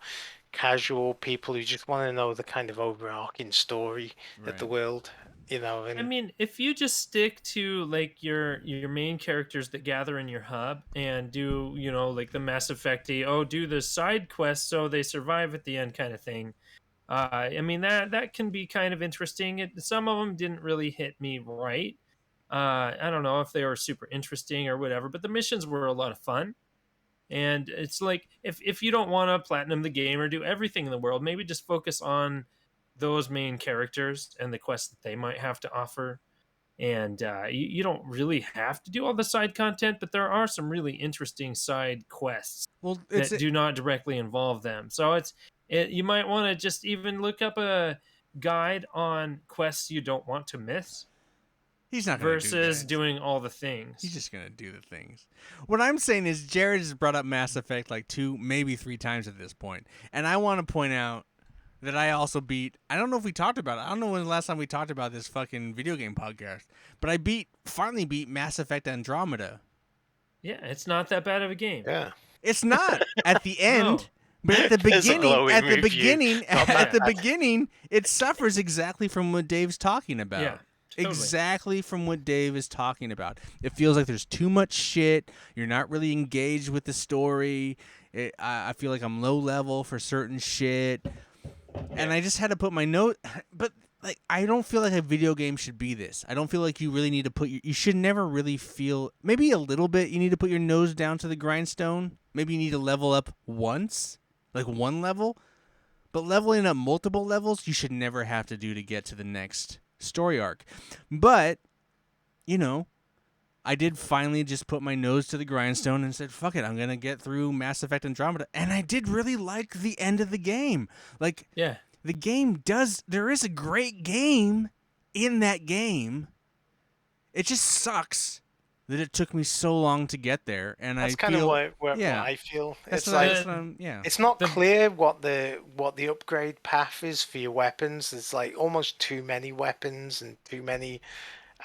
casual people who just want to know the kind of overarching story of the world, you know. And I mean, if you just stick to like your main characters that gather in your hub and do, you know, like the Mass Effect-y, do the side quests so they survive at the end kind of thing. I mean, that can be kind of interesting. Some of them didn't really hit me right. I don't know if they were super interesting or whatever, but the missions were a lot of fun. And it's like, if you don't want to platinum the game or do everything in the world, maybe just focus on those main characters and the quests that they might have to offer. And you don't really have to do all the side content, but there are some really interesting side quests that do not directly involve them. So you might want to just even look up a guide on quests you don't want to miss. He's not going to versus doing all the things. He's just going to do the things. What I'm saying is Jared has brought up Mass Effect like 2, maybe 3 times at this point. And I want to point out that I also beat... I don't know if we talked about it. I don't know when the last time we talked about this fucking video game podcast. But I finally beat Mass Effect Andromeda. Yeah, it's not that bad of a game. Yeah. It's not at the end. No. But at the beginning, it suffers exactly from what Dave's talking about. Yeah. Totally. Exactly from what Dave is talking about. It feels like there's too much shit. You're not really engaged with the story. I feel like I'm low level for certain shit. And I just had to put my note. But like, I don't feel like a video game should be this. I don't feel like you really need to you should never really feel, maybe a little bit, you need to put your nose down to the grindstone. Maybe you need to level up once, like one level. But leveling up multiple levels, you should never have to do to get to the next story arc. But, you know, I did finally just put my nose to the grindstone and said, fuck it, I'm going to get through Mass Effect Andromeda. And I did really like the end of the game. Like, yeah, the game there is a great game in that game. It just sucks that it took me so long to get there. And that's kind of what I feel. It's like, it's not clear what the upgrade path is for your weapons. There's like almost too many weapons and too many,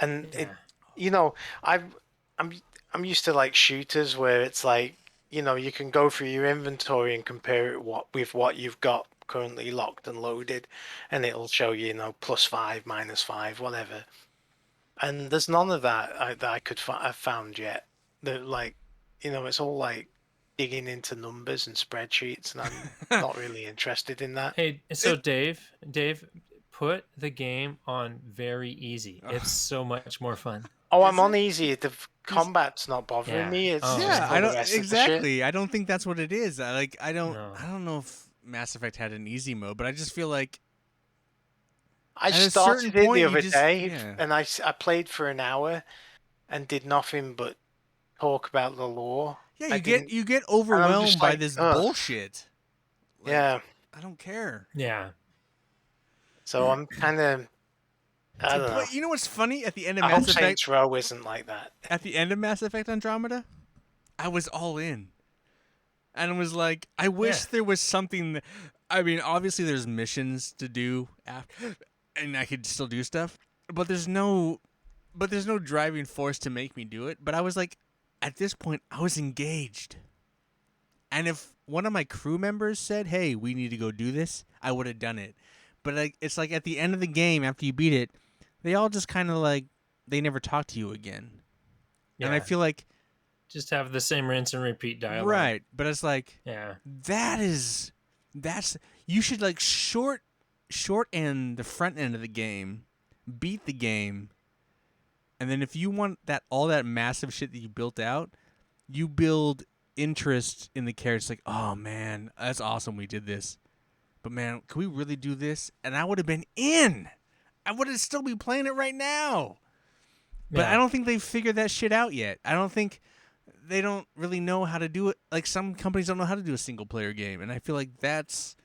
and it, you know, I'm used to like shooters where it's like, you know, you can go through your inventory and compare it with what you've got currently locked and loaded, and it'll show you, you know, +5, -5, whatever. And there's none of that that I could have found yet. That, like, you know, it's all like digging into numbers and spreadsheets, and I'm not really interested in that. Hey, so Dave, put the game on very easy. It's so much more fun. Oh, I'm on easy. The combat's not bothering me. It's I don't exactly. I don't think that's what it is. I don't know if Mass Effect had an easy mode, but I just feel like I At a certain started it the point, you other just day, yeah. and I played for an hour and did nothing but talk about the lore. Yeah, I didn't, you get and I'm overwhelmed just by like, this ugh, bullshit. Like, yeah. I don't care. Yeah. So I'm kind of, I don't know. You know what's funny? At the end of I hope Mass Effect, Saints Row isn't like that. at the end of Mass Effect Andromeda, I was all in, and it was like, I wish there was something. I mean, obviously, there's missions to do after, and I could still do stuff, but there's no driving force to make me do it. But I was like, at this point, I was engaged. And if one of my crew members said, "Hey, we need to go do this," I would have done it. But like, it's like at the end of the game, after you beat it, they all just kind of like they never talk to you again. Yeah. And I feel like just have the same rinse and repeat dialogue. right, but it's like Yeah. that's you should like short end the front end of the game, beat the game, and then if you want that all that massive shit that you built out, you build interest in the characters. Like, oh man, that's awesome, we did this. But man, can we really do this? And I would have been in. I would have still be playing it right now. But Yeah. I don't think they've figured that shit out yet. I don't think they don't really know how to do it. Like some companies don't know how to do a single player game, and I feel like that's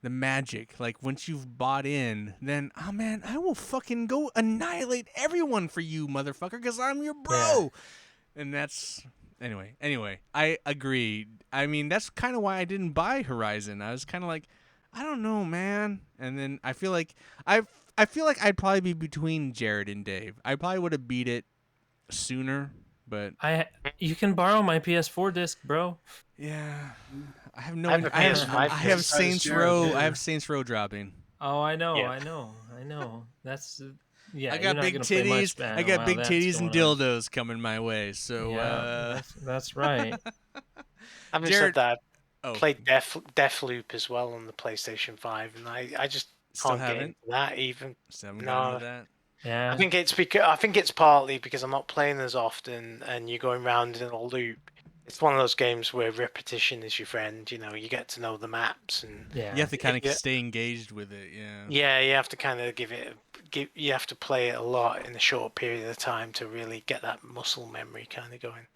the magic. Like once you've bought in, then oh man, I will fucking go annihilate everyone for you, motherfucker, because I'm your bro. Yeah. And that's anyway. I agree. I mean, that's kind of why I didn't buy Horizon. I was kind of like, I don't know, man. And then I feel like I'd probably be between Jared and Dave. I probably would have beat it sooner, but you can borrow my PS4 disc, bro. yeah, I have no. I have a I have, PS5 I have disc. Saints Jared, Row. yeah. I have Saints Row dropping. Oh, I know, Yeah. I know. That's yeah. I you're got not big gonna play much, titties. man, I got while big that's titties and going on. dildos coming my way. So Yeah, that's right. Having Jared- said that, oh, played Deathloop as well on the PlayStation 5, and I just Still can't get haven't? into that even. still haven't No. got into that. Yeah. I think it's partly because I'm not playing as often, and you're going round in a loop. It's one of those games where repetition is your friend. You know, you get to know the maps, and Yeah. You have to kind of Yeah. stay engaged with it. Yeah. yeah, you have to kind of you have to play it a lot in a short period of time to really get that muscle memory kind of going.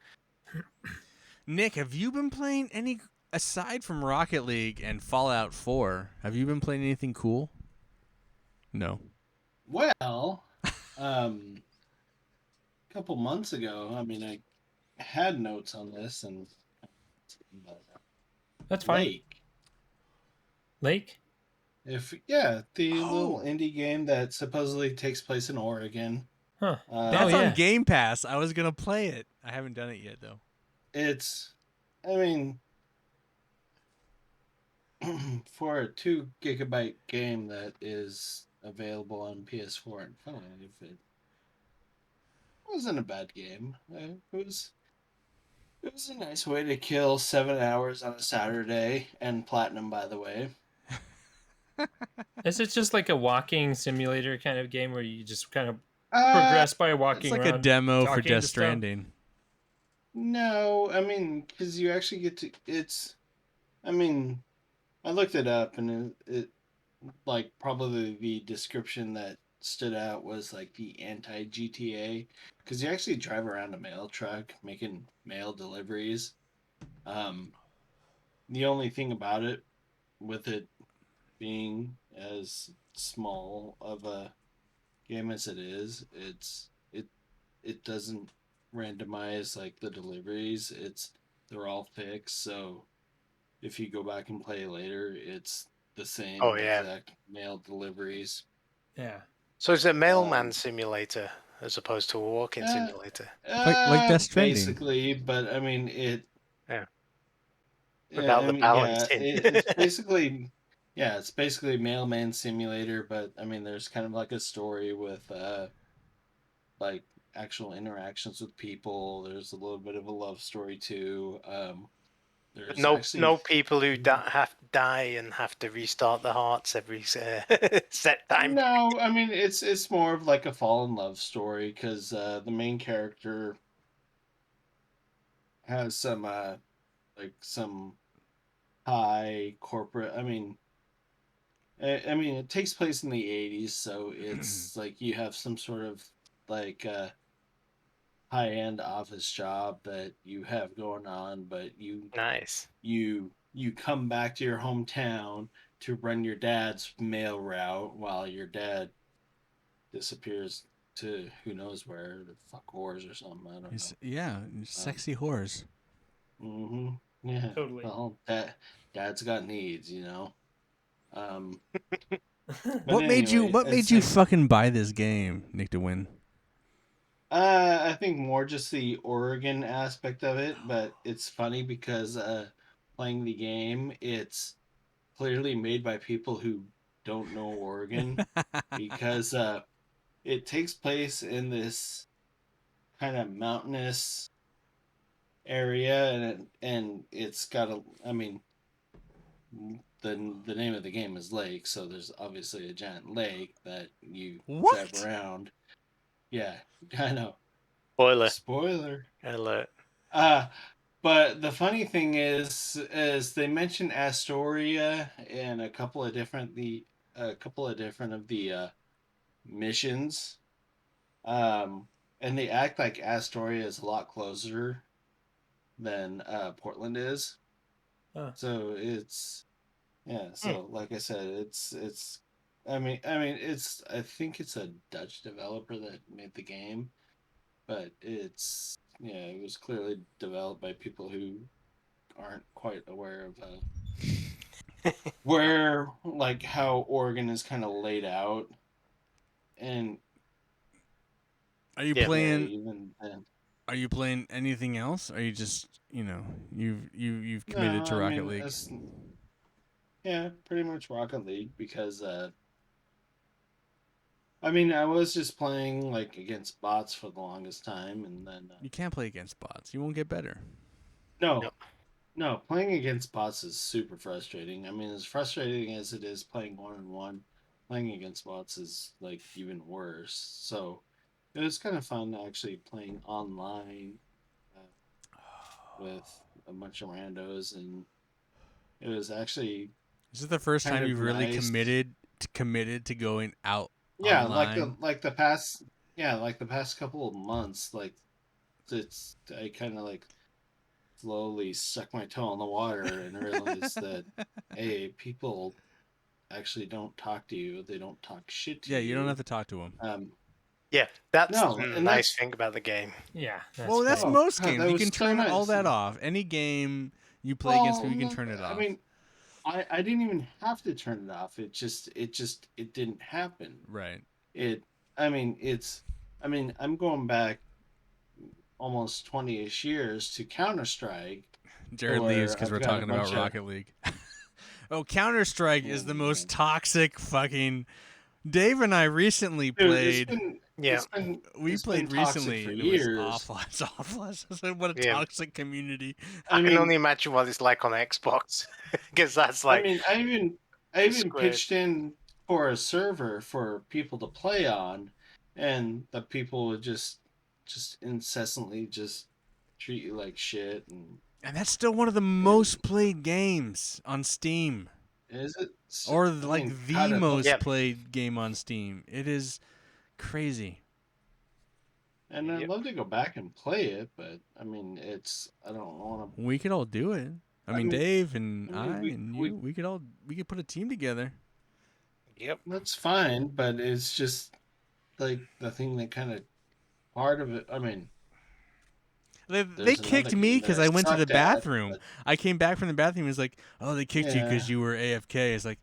Nick, have you been playing any aside from Rocket League and Fallout 4? Have you been playing anything cool? No. Well, a couple months ago, I mean, I had notes on this, and That's fine. Lake? The little Oh. indie game that supposedly takes place in Oregon. Huh. That's yeah. on Game Pass. I was gonna play it. I haven't done it yet though. It's, I mean, for a 2 gigabyte game that is available on PS4 and 5, it wasn't a bad game. It was a nice way to kill 7 hours on a Saturday, and platinum, by the way. Is it just like a walking simulator kind of game where you just kind of Uh, progress by It's walking like around? a demo for talking to Death stuff? Stranding. No, I mean, because you actually get to. I mean, I looked it up, and it like probably the description that stood out was like the anti GTA, because you actually drive around a mail truck making mail deliveries. The only thing about it, with it being as small of a game as it is, it doesn't randomize like the deliveries. They're all fixed, so if you go back and play later, it's the same Oh, yeah. exact mail deliveries. Yeah. So it's a mailman simulator as opposed to a walking simulator. Like Death Stranding. Basically, but I mean Without the balancing. it's basically it's basically a mailman simulator, but I mean there's kind of like a story with like actual interactions with people. There's a little bit of a love story too. There's No people who die and have to restart the hearts every set time. No, I mean it's more of like a fall in love story, because the main character has some like some high corporate. I mean, I mean, it takes place in the 80s, so it's like you have some sort of like high-end office job that you have going on, but Nice. you come back to your hometown to run your dad's mail route while your dad disappears to who knows where, the fuck whores or something. I don't know. Yeah, sexy whores. Mm-hmm. Yeah. Totally. Well, dad's got needs, you know. Um, but What made you? anyway, What made it's you like fucking buy this game, Nick, to win? I think more just the Oregon aspect of it, but it's funny because playing the game, it's clearly made by people who don't know Oregon because it takes place in this kind of mountainous area, and it's got a. I mean, the name of the game is Lake, so there's obviously a giant lake that you drive What? around. Yeah, I know. Spoiler Spoiler. alert. Uh but the funny thing is they mention Astoria in a couple of different of the missions. And they act like Astoria is a lot closer than Portland is. Huh. So it's yeah, Hmm. so like I said, it's it's I think it's a Dutch developer that made the game, but it's yeah, it was clearly developed by people who aren't quite aware of where like how Oregon is kind of laid out, and Are you Yeah. yeah, playing? even then. Are you playing anything else? Are you just you've No, committed to I Rocket mean League? it's yeah, pretty much Rocket League because I mean I was just playing like against bots for the longest time, and then You can't play against bots. You won't get better. no, Yep. no, playing against bots is super frustrating. I mean, as frustrating as it is playing one on one, playing against bots is like even worse. So it was kind of fun actually playing online uh, with a bunch of randos, and it was actually Is this the first kind time of you've really nice. committed to going out Yeah, online? like the past like the past couple of months, like it's I kind of like slowly stuck my toe in the water and realized that hey, people actually don't talk to you. They don't talk shit to Yeah, you don't have you. to talk to them. Um, Yeah, that's no, the and nice thing about the game. Yeah, that's Well, that's great. oh most god, games. that You was can so turn all nice. that off. Any game you play against Well, me, you can no, turn it I off. mean, I didn't even have to turn it off. It didn't happen. Right. It, I mean, it's, I mean, I'm going back almost 20ish years to Counter Strike, Jared leaves where because I've we're got a talking about bunch of. Rocket League. Oh, Counter Strike is Oh the most man, toxic fucking. Dave and I recently dude, played. Yeah, We it's been played toxic recently, for and it was years. awful. It's awful. What a yeah. toxic community. I I can only mean, imagine what it's like on Xbox because that's like I even squared. pitched in for a server for people to play on, and the people would just incessantly just treat you like shit. And that's still one of the And most played games on Steam, is it? or I like mean, the God, most Yep. played game on Steam. It is crazy. I'd Yep. love to go back and play it, but I mean, it's I don't want to. We could all do it. I I mean, mean, Dave and I I mean, and you. We could put a team together. Yep. that's fine, but it's just like the thing that kind of part of it. I mean, They there's another kicked me game that because I I went to the sucked at, bathroom. but I came back from the bathroom. It's like, oh, they kicked you yeah. because you were AFK. It's like,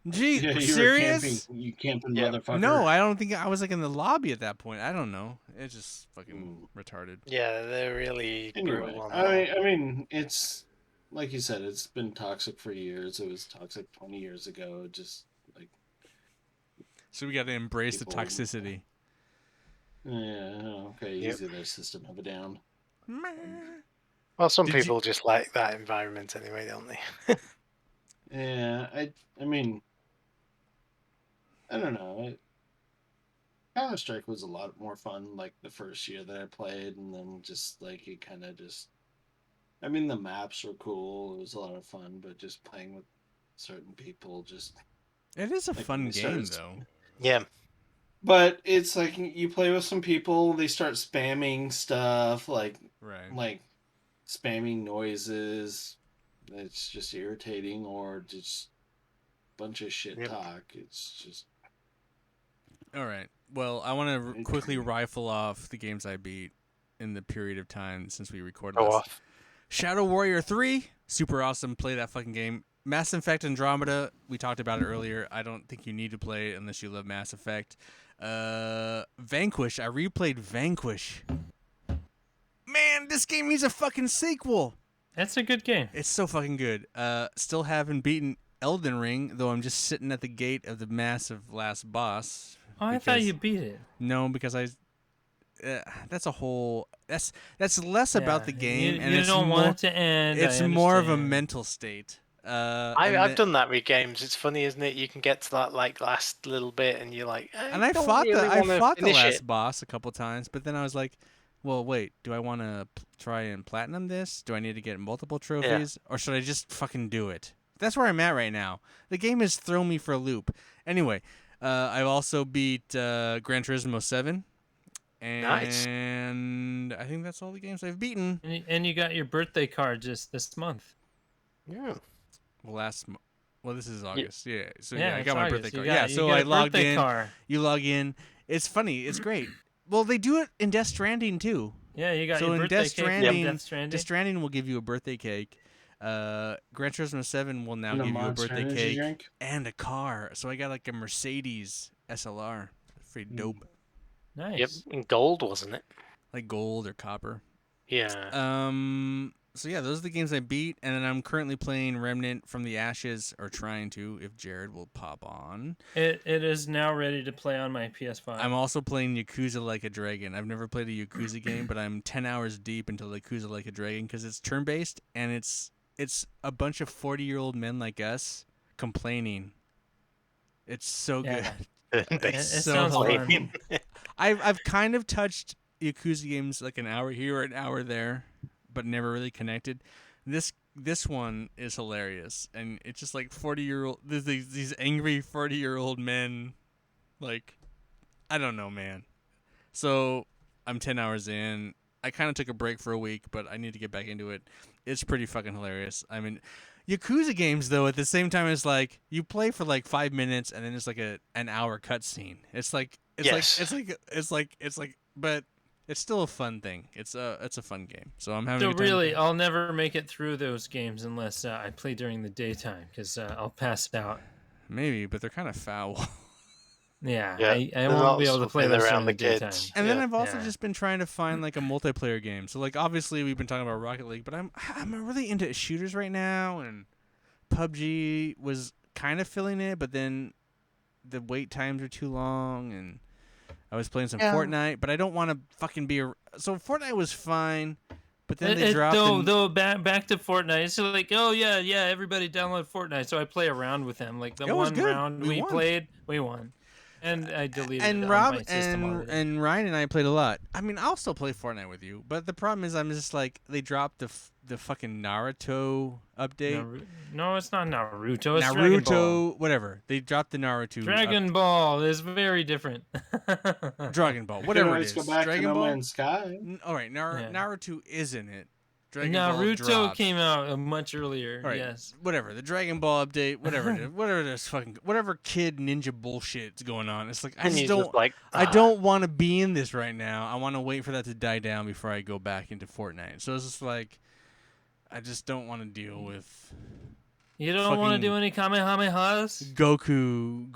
gee, Yeah, you were camping. serious? You camping Yep. motherfucker. No, I don't think I was like in the lobby at that point. I don't know. It's just fucking Mm. retarded. Yeah, they're really brutal Anyway, on that one. I mean, it's like you said, it's been toxic for years. It was toxic 20 years ago. Just like So we got to embrace the people, toxicity. yeah, okay, Yep. easy there, system of a down. Well, some Did you? people just like that environment anyway, don't they? Yeah, I mean, I don't know. Counter Strike was a lot more fun like the first year that I played, and then just like it kind of just. I mean, the maps were cool. It was a lot of fun, but just playing with certain people just It is a Like, fun when they game, started- though. Yeah. But it's like you play with some people, they start spamming stuff, like Right. spamming noises. It's just irritating, or just a bunch of shit Yep. talk. It's just All right. Well, I want to Very quickly true. rifle off the games I beat in the period of time since we recorded Go last. off. Shadow Warrior 3, super awesome. Play that fucking game. Mass Effect Andromeda, we talked about it earlier. I don't think you need to play it unless you love Mass Effect. Vanquish, I replayed Vanquish. Man, this game needs a fucking sequel. That's a good game. It's so fucking good. Still haven't beaten Elden Ring, though I'm just sitting at the gate of the massive last boss. Oh, I thought because- you beat it. No, because that's a whole. That's less about the game, You, and you it's don't more. want it to end. It's I more of a understand. mental state. I've done that with games. It's funny, isn't it? You can get to that like last little bit, and you're like, And I don't fought really the wanna finish last it. boss a couple times, but then I was like, well, wait, do I want to try and platinum this? Do I need to get multiple trophies, or should I just fucking do it? That's where I'm at right now. The game has thrown me for a loop. Anyway, I've also beat Gran Turismo 7. Nice. And I think that's all the games I've beaten. And you got your birthday card just this month. Yeah. Well, this is August. Yeah. So Yeah, I it's got my August. birthday You card. got- Yeah. you So got I a logged birthday in. car. You log in. It's funny. It's great. Well, they do it in Death Stranding too. Yeah, you got So your in birthday Death cake. Stranding, Death Stranding. Death Stranding will give you a birthday cake. Gran Turismo 7 will now And a give you a Monster birthday Energy cake drink? and a car. So I got like a Mercedes SLR. Pretty dope. Nice. Yep. In gold, wasn't it? Like gold or copper. Yeah. So yeah, those are the games I beat, and then I'm currently playing Remnant from the Ashes, or trying to, if Jared will pop on. It is now ready to play on my PS5. I'm also playing Yakuza Like a Dragon. I've never played a Yakuza game, but I'm 10 hours deep into Yakuza Like a Dragon because it's turn-based, and it's a bunch of 40-year-old men like us complaining. It's so Yeah. good. It so sounds hilarious. fun. I've kind of touched Yakuza games like an hour here or an hour there, but never really connected. This one is hilarious, and it's just like 40-year-old these angry 40-year-old men, like, I don't know, man. So I'm 10 hours in. I kind of took a break for a week, but I need to get back into it. It's pretty fucking hilarious. I mean, Yakuza games though, at the same time, is like you play for like 5 minutes and then it's like an hour cutscene. It's like but it's still a fun thing. It's a fun game. So I'm having So a good time. really, I'll never make it through those games unless I play during the daytime because I'll pass out. Maybe, but they're kind of foul. Yeah, Yeah, I there's won't be lots able to of play thing those around during the the daytime. kids. And then Yeah. I've also Yeah. just been trying to find like a multiplayer game. So like obviously we've been talking about Rocket League, but I'm really into shooters right now, and PUBG was kind of filling it, but then the wait times are too long, and I was playing some Yeah. Fortnite, but I don't want to fucking be so Fortnite was fine, but then they dropped Though back to Fortnite, it's like, oh yeah, everybody download Fortnite, so I play around with them. Like the It was one good. round We we won. played, we won, and I deleted it and on Rob my system already. and Ryan and I played a lot. I mean, I'll still play Fortnite with you, but the problem is I'm just like they dropped the fucking Naruto update. No, it's not Naruto. It's Dragon Ball. Naruto, whatever. They dropped the Naruto. Dragon Ball is very different. Dragon Ball, You can whatever it always is. go back Dragon to No Ball. Man's Sky. All right, Yeah. Naruto is in it. Dragon Ball Naruto dropped. came out much earlier. All right, Yes. whatever. The Dragon Ball update, whatever it is, whatever kid ninja bullshit's going on. It's like I And just he's don't. just like, I don't want to be in this right now. I want to wait for that to die down before I go back into Fortnite. So it's just like, I just don't want to deal with You don't want to fucking do any Kamehamehas? Goku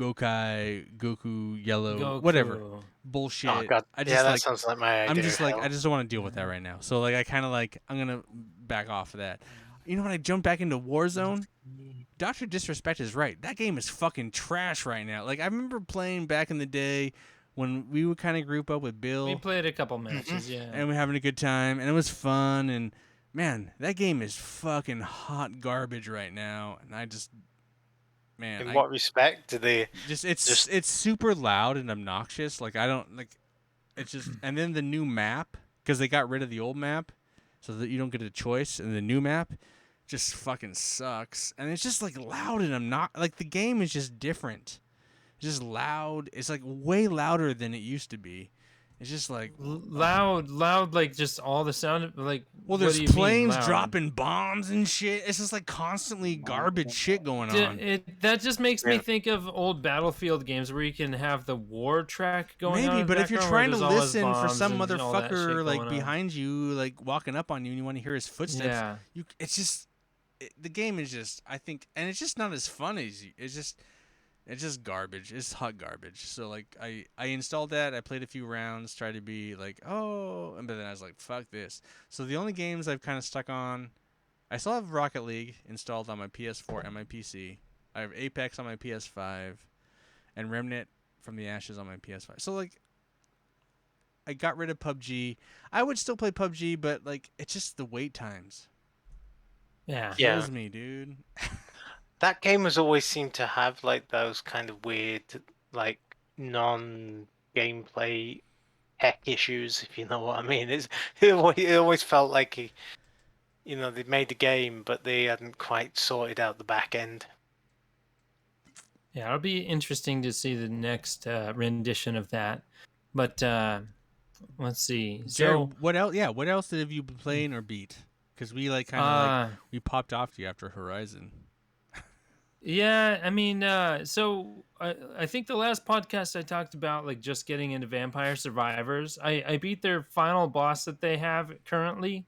Yellow, Goku. whatever bullshit. Oh god, I just yeah, that like. sounds like my idea. I'm just of like hell. I just don't want to deal with that right now. So like I kind of like I'm gonna back off of that. You know when I jumped back into Warzone, Dr. Disrespect is right. That game is fucking trash right now. Like I remember playing back in the day when we would kind of group up with Bill We played a couple matches, yeah. and we're having a good time and it was fun and man, that game is fucking hot garbage right now and I just man, In what respect do they? it's super loud and obnoxious. Like I don't like it's just and then the new map because they got rid of the old map so that you don't get a choice in the new map just fucking sucks. And it's just like loud, and I'm not like the game is just different. It's just loud. It's like way louder than it used to be. It's just like Loud, like just all the sound. Like, well, what there's do you mean planes loud? dropping bombs and shit. It's just like constantly garbage shit going on. That just makes me think of old Battlefield games where you can have the war track going on. Maybe, in but the if you're background trying to where there's listen all for those some bombs and all that shit motherfucker like going on. behind you, like walking up on you, and you want to hear his footsteps, Yeah. it's just the game is just, I think, and it's just not as fun as it's just garbage. It's hot garbage. So like I installed that. I played a few rounds, tried to be like, oh, but then I was like, fuck this. So the only games I've kind of stuck on, I still have Rocket League installed on my PS4 and my PC. I have Apex on my PS5, and Remnant from the Ashes on my PS5. So like, I got rid of PUBG. I would still play PUBG, but like, it's just the wait times. Yeah. Kills me, dude. That game has always seemed to have like those kind of weird, like non-gameplay tech issues, if you know what I mean. It always felt like they made the game, but they hadn't quite sorted out the back end. Yeah, it'll be interesting to see the next rendition of that. But let's see. Jared, So, what else? Yeah, what else have you been playing or beat? Because we like kind of like we popped off to you after Horizon. yeah, I mean, so I think the last podcast I talked about like just getting into Vampire Survivors. I beat their final boss that they have currently.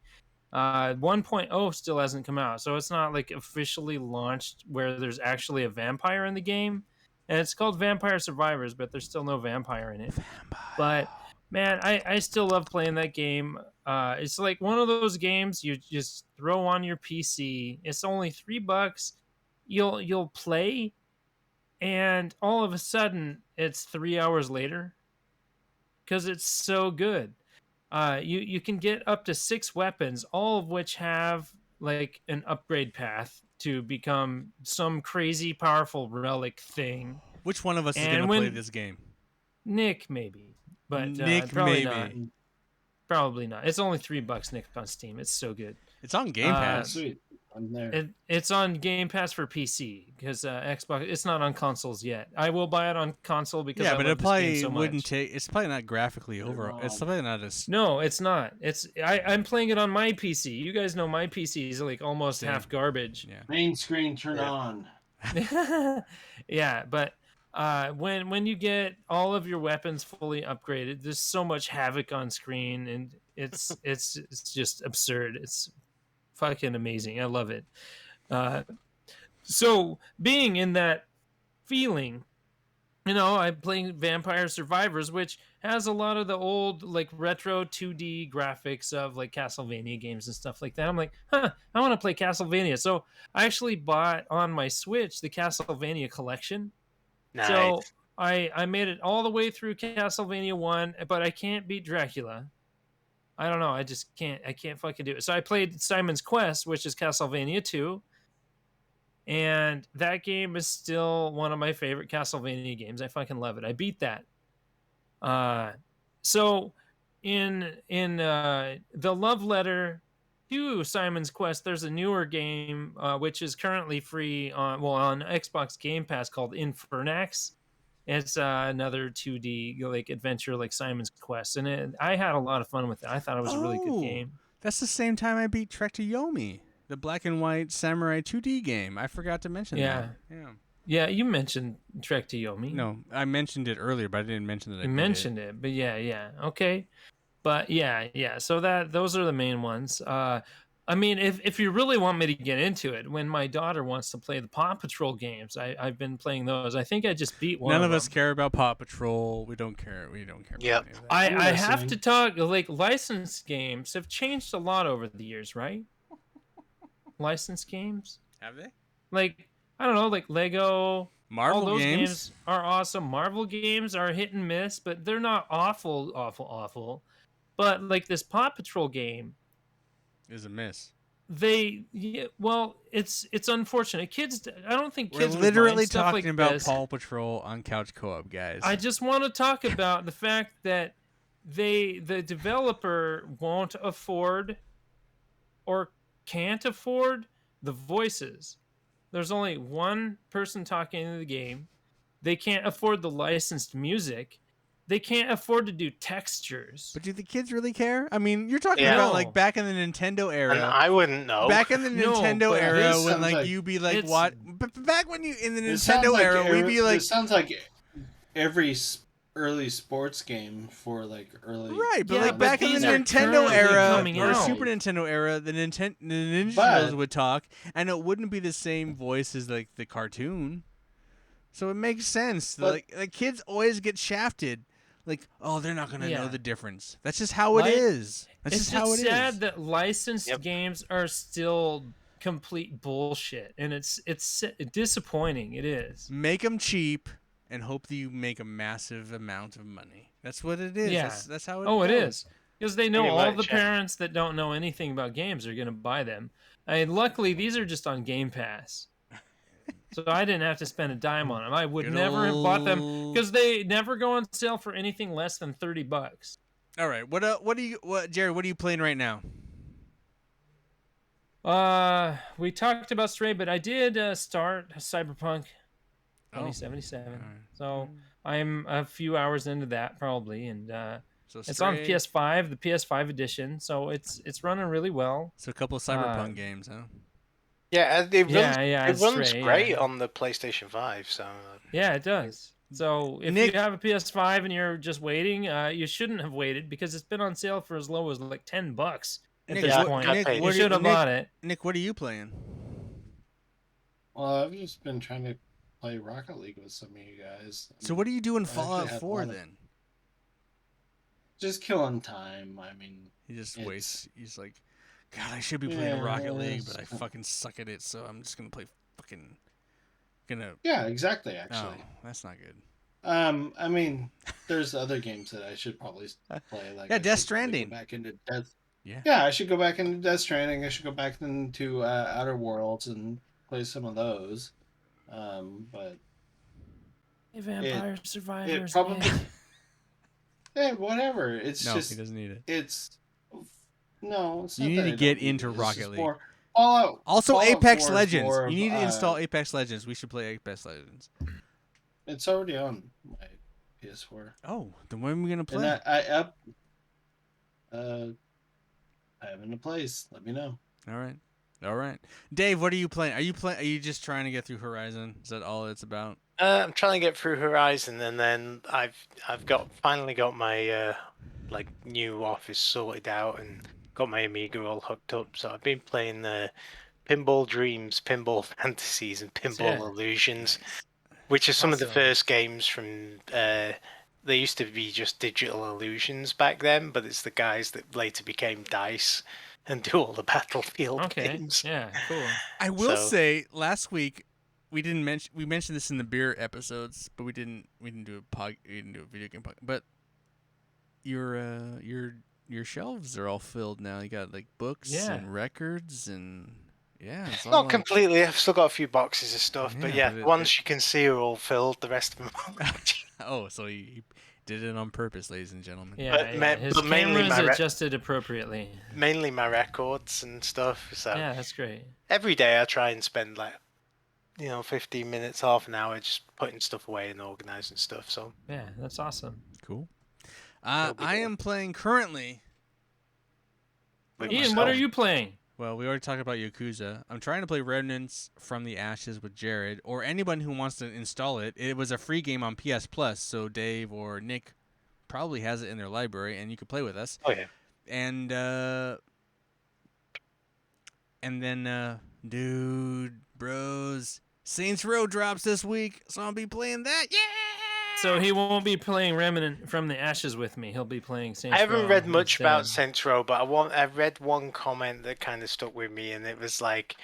1.0 still hasn't come out, so it's not like officially launched where there's actually a vampire in the game, and it's called Vampire Survivors, but there's still no vampire in it. But man, I still love playing that game. It's like one of those games you just throw on your PC. It's only $3. You'll play, and all of a sudden it's 3 hours later because it's so good. You can get up to 6 weapons, all of which have like an upgrade path to become some crazy powerful relic thing. Which one of us is And gonna play this game? Nick maybe, but Nick probably maybe. not. Probably not. It's only $3, Nick, on Steam. It's so good. It's on Game Pass. Sweet. I'm there. It's on Game Pass for PC because Xbox. It's not on consoles yet. I will buy it on console because Yeah, I but love it this probably game so wouldn't much. take. It's probably not graphically over. It's probably not as. No, it's not. I'm playing it on my PC. You guys know my PC is like almost Same. half garbage. Yeah. Main screen turn on. Yeah, but when you get all of your weapons fully upgraded, there's so much havoc on screen, and it's just absurd. It's fucking amazing. I love it. So being in that feeling, I'm playing Vampire Survivors, which has a lot of the old like retro 2D graphics of like Castlevania games and stuff like that. I'm like, I want to play Castlevania. So I actually bought on my Switch the Castlevania collection. Nice. So I made it all the way through Castlevania 1, but I can't beat Dracula. I don't know. I just can't. I can't fucking do it. So I played Simon's Quest, which is Castlevania 2. And that game is still one of my favorite Castlevania games. I fucking love it. I beat that. So in the love letter to Simon's Quest, there's a newer game which is currently free on Xbox Game Pass called Infernax. It's another 2D like adventure like Simon's Quest, and I had a lot of fun with it. I thought it was a really good game. That's the same time I beat Trek to Yomi, the black and white samurai 2D game. I forgot to mention that. Yeah, you mentioned Trek to Yomi. No, I mentioned it earlier, but I didn't mention that. You mentioned it, but yeah, okay. But yeah. So those are the main ones. I mean, if you really want me to get into it, when my daughter wants to play the Paw Patrol games, I've been playing those. I think I just beat one. None of them. us care about Paw Patrol. We don't care. We don't care. Yep. About any of that. I have to talk. Like licensed games have changed a lot over the years, right? Licensed games Have they? like I don't know, like Lego. Marvel all those games are awesome. Marvel games are hit and miss, but they're not awful. But like this Paw Patrol game is a miss. It's unfortunate. Kids, I don't think kids We're would literally mind stuff talking like about this. Paw Patrol on Couch Co-op, guys. I just want to talk about the fact that the developer won't afford or can't afford the voices. There's only one person talking in the game. They can't afford the licensed music. They can't afford to do textures. But do the kids really care? I mean, you're talking Yeah. about No. like back in the Nintendo And era. I wouldn't know. Back in the No, Nintendo but era, this when sounds like like- you'd be like, it's- what? Back when you in the It sounds Nintendo like era, we'd be like, it sounds like every early sports game for like early. right, but Yeah, like but back in the these are Nintendo currently era coming or out. Super Nintendo era, the Ninja But- Turtles would talk, and it wouldn't be the same voice as like the cartoon. So it makes sense. But- Like kids always get shafted. Like, oh, they're not gonna know Yeah. the difference. That's just how it Like, is. That's It's just how it is. sad that licensed Yep. games are still complete bullshit, and it's disappointing. It is. Make them cheap and hope that you make a massive amount of money. That's what it is. Yeah. That's how it Oh, it goes. is. Because they know Pretty all much, the yeah. parents that don't know anything about games are going to buy them. I mean, luckily, these are just on Game Pass. So I didn't have to spend a dime on them. I would Good never have bought them old- because they never go on sale for anything less than $30. All right. What Jared, what are you playing right now? We talked about Stray, but I did start Cyberpunk Oh. 2077. Alright. So I'm a few hours into that probably, and So it's on Stray- PS5, the PS5 edition. So it's running really well. So a couple of Cyberpunk games, huh? Yeah, it runs, Yeah, it it's runs Stray, great yeah. on the PlayStation 5. So Yeah, it does. So if Nick- you have a PS5 and you're just waiting, you shouldn't have waited because it's been on sale for as low as like $10 at Nick, this what- point. Nick, You what do you- should have Nick- bought it. Nick, what are you playing? Well, I've just been trying to play Rocket League with some of you guys. So what are you doing I actually Fallout had 4 one of- then? Just killing time. I mean, He just It's- wastes. He's like, God, I should be playing Rocket League, but I Yes. fucking suck at it, so I'm just gonna play fucking. Gonna. yeah, exactly. Actually, Oh, that's not good. I mean, there's other games that I should probably play. Like Yeah, I Death should probably Stranding. Go back into Death. Yeah. Yeah, I should go back into Death Stranding. I should go back into Outer Worlds and play some of those. But Hey, Vampire it Survivors. probably. man. Hey, whatever. It's No, just. he doesn't need it. It's. No, it's You not need that to I don't get need into it. It's Rocket just League. more- Fallout. Also, Fallout Apex 4 is Legends. more You need of, to install Apex Legends. We should play Apex Legends. It's already on my PS4. Oh, then when are we gonna And play? I have in a place. Let me know. All right. Dave, what are you playing? Are you just trying to get through Horizon? Is that all it's about? I'm trying to get through Horizon, and then I've finally got my like new office sorted out and got my Amiga all hooked up. So I've been playing Pinball Dreams, Pinball Fantasies, and Pinball it. Illusions, which are some of the Awesome. first games from. They used to be just Digital Illusions back then, but it's the guys that later became Dice and do all the Battlefield Okay. games. Yeah, cool. I will So- say, last week we mentioned this in the beer episodes, but we didn't do a video game pod. But your shelves are all filled now. You got like books Yeah. and records and it's all Not like- completely. I've still got a few boxes of stuff, but Yeah, yeah, but the ones you can see are all filled. The rest of them. Oh, so he did it on purpose, ladies and gentlemen. Yeah, But yeah. His but mainly camera's my adjusted appropriately. Mainly my records and stuff. So Yeah, that's great. every day I try and spend 15 minutes, half an hour just putting stuff away and organizing stuff. So Yeah, that's awesome. Cool. That'll be I good. am playing currently. with Ian, what are myself. you playing? Well, we already talked about Yakuza. I'm trying to play Remnants from the Ashes with Jared, or anyone who wants to install it. It was a free game on PS Plus, so Dave or Nick probably has it in their library, and you could play with us. Oh yeah. And then, dude, bros, Saints Row drops this week, so I'll be playing that. Yeah. So he won't be playing Remnant from the Ashes with me. He'll be playing Saints I haven't Row read much about instead. Saints Row, but I read one comment that kind of stuck with me, and it was like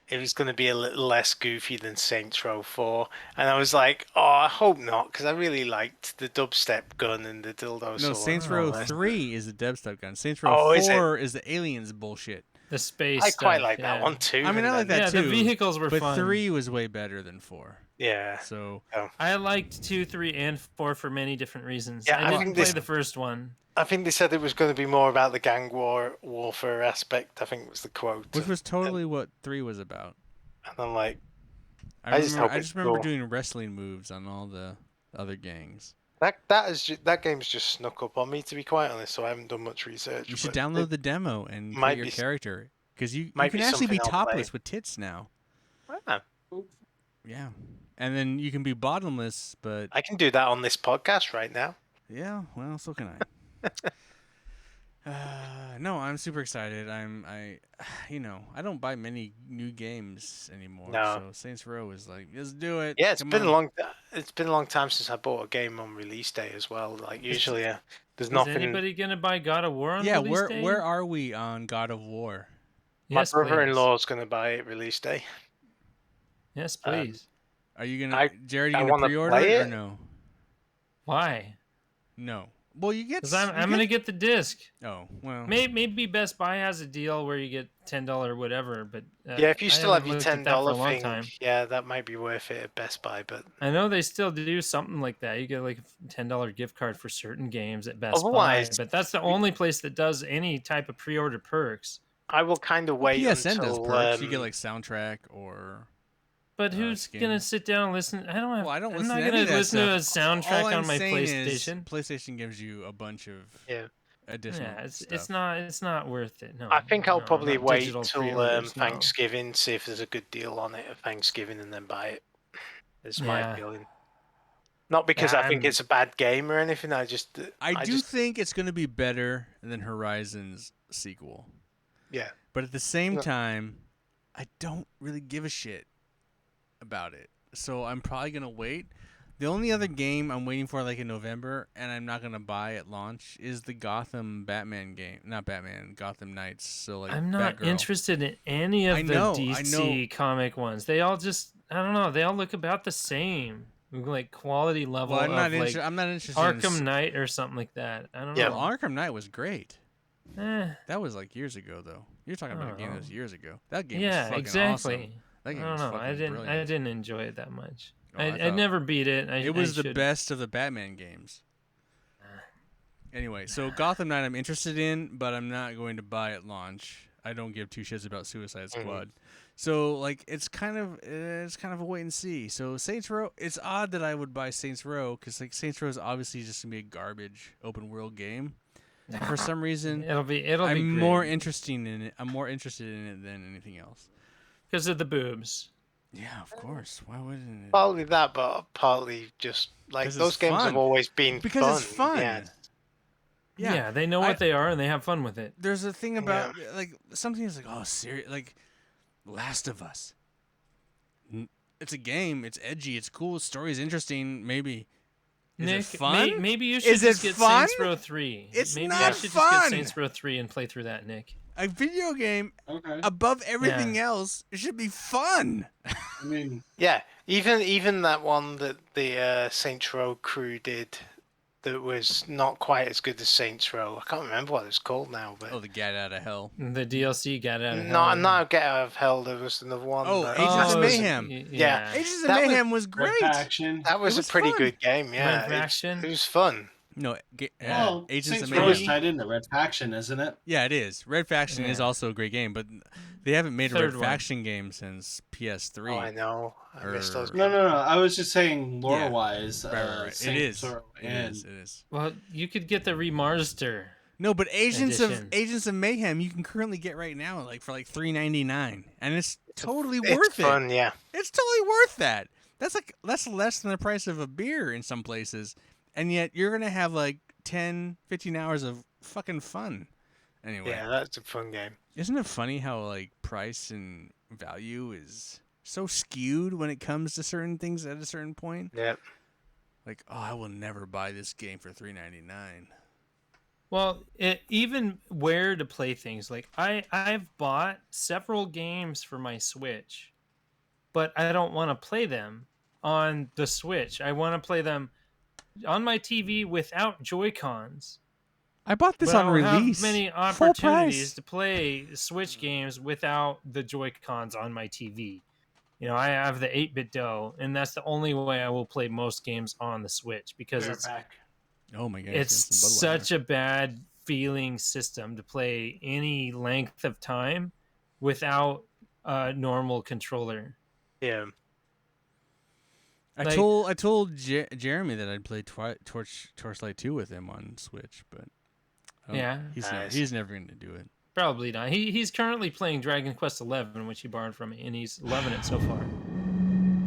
it was going to be a little less goofy than Saints Row 4, and I was like, oh, I hope not, because I really liked the dubstep gun and the dildo No, sword. Saints Oh, Row that's- 3 is the dubstep gun. Saints Row Oh, is it? 4 is the aliens bullshit. The space. I quite stuff, like yeah. that one too. I mean, and I like then- that Yeah, too. the vehicles were But fun. 3 was way better than 4. Yeah. So I liked 2, 3, and 4 for many different reasons. Yeah, I I didn't think play this- the first one. I think they said it was going to be more about the gang warfare aspect. I think was the quote. which was totally what 3 was about. And I'm like, I just hope it's remember cool. doing wrestling moves on all the other gangs. that game's just snuck up on me, to be quite honest. So I haven't done much research. You should but download it the demo and might create your be- character because you might can be actually be something I'll play. topless with tits now. Ah, Yeah, and then you can be bottomless, but I can do that on this podcast right now. yeah, well, so can I. No, I'm super excited. I don't buy many new games anymore. No. So Saints Row is like, let's do it. Yeah, it's Come been on. It's been a long time since I bought a game on release day as well. Like usually, there's Is nothing. anybody gonna buy God of War on Yeah, release day? where are we on God of War? My Yes, brother-in-law's going to buy it release day. please. Yes, please. Are you gonna, Jared? I You gonna wanna pre-order play it or it. no? Why? No. Well, you get. Because I'm gonna get the disc. Oh well. Maybe Best Buy has a deal where you get $10 whatever, but Yeah, if you I still have haven't your looked at that for a $10 long thing, time. yeah, that might be worth it at Best Buy. But I know they still do something like that. You get like a $10 gift card for certain games at Best Otherwise, Buy, but that's the only place that does any type of pre-order perks. I will kind of wait PSN does until perks. You get like soundtrack or. But who's skin. gonna sit down and listen? I don't have. Well, I don't I'm listen not to any gonna of that listen to a stuff. soundtrack All I'm on my saying is PlayStation. PlayStation gives you a bunch of additional. Yeah, it's stuff. not worth it. No, I think I'll no, probably not wait digital till pre-orders, no. Thanksgiving, see if there's a good deal on it at Thanksgiving, and then buy it. It's my Yeah. feeling. Not because I think I'm- it's a bad game or anything. I do think it's going to be better than Horizon's sequel. Yeah. But at the same No. time, I don't really give a shit about it. So I'm probably going to wait. The only other game I'm waiting for like in November and I'm not going to buy at launch is the Gotham Batman game. Not Batman, Gotham Knights. So like I'm not Batgirl. interested in any of I the know. DC comic ones. They all just, I don't know, they all look about the same. Like quality level Well, I'm not of like interested Arkham in Knight or something like that. I don't Yeah, know. Arkham Knight was great. Eh, That was like years ago though. You're talking about a game that was years ago. That game yeah, was fucking exactly. awesome. That I game don't was know. fucking I brilliant. didn't enjoy it that much. Oh, I I thought- never beat it. It was I the should. best of the Batman games. Anyway, so Gotham Knight I'm interested in, but I'm not going to buy at launch. I don't give two shits about Suicide Squad. So like it's kind of a wait and see. So Saints Row, it's odd that I would buy Saints Row because like Saints Row is obviously just gonna be a garbage open world game. For some reason, It'll be I'm great. more interested in it. I'm more interested in it than anything else. because of the boobs. Yeah, of course. Why wouldn't it? Partly that, but partly just like 'Cause those it's games fun. have always been Because fun. it's fun. Yeah. Yeah, they know what they are and they have fun with it. There's a thing about like something is like serious like Last of Us. It's a game. It's edgy. It's cool. Story's interesting. Maybe. Is Nick, it fun? maybe you should Is just it get fun? Saints Row 3. It's maybe not you should fun. just get Saints Row 3 and play through that, Nick. A video game Okay. above everything Yeah. else. It should be fun. I mean, Yeah, even that one that the Saints Row crew did that was not quite as good as Saints Row. I can't remember what it's called now, but Oh, the Get Out of Hell. The DLC got out of not Get Out of Hell. There was another one. Oh, that, Agents that of was- Mayhem. Yeah. Agents of That was Mayhem was Red great. Faction. That was It was a pretty fun. good game. Yeah, Red Faction? It was fun. No, Well, Agents Saints of Row Mayhem. is tied into Red Faction, isn't it? Yeah, it is. Red Faction is Yeah. also a great game, but they haven't made a Third Red one. Faction game since PS3. Oh, I know. I missed those. Or- No. I was just saying Yeah. lore-wise. Right. It Saints is. Row It and is. Well, you could get the remaster. No, but Agents Edition. of Mayhem you can currently get right now for like $3.99, and it's totally It's worth it. fun, yeah. It's totally worth that. That's less than the price of a beer in some places, and yet you're gonna have like 10, 15 hours of fucking fun. Anyway, Yeah, that's a fun game. isn't it funny how like price and value is so skewed when it comes to certain things at a certain point? Yeah. Like, oh, I will never buy this game for $3.99. Well, even where to play things. Like I've bought several games for my Switch, but I don't want to play them on the Switch. I want to play them on my TV without Joy-Cons. I bought this But on I don't release. have many Full opportunities price. to play Switch games without the Joy-Cons on my TV. You know, I have the 8-bit dough, and that's the only way I will play most games on the Switch because Fair back. Oh my god, it's some Budweiser. such a bad feeling system to play any length of time without a normal controller. Yeah. I like- told Jeremy that I'd play Torchlight 2 with him on Switch, but Yeah. he's never going to do it. Probably not. He's currently playing Dragon Quest XI, which he borrowed from me, and he's loving it so far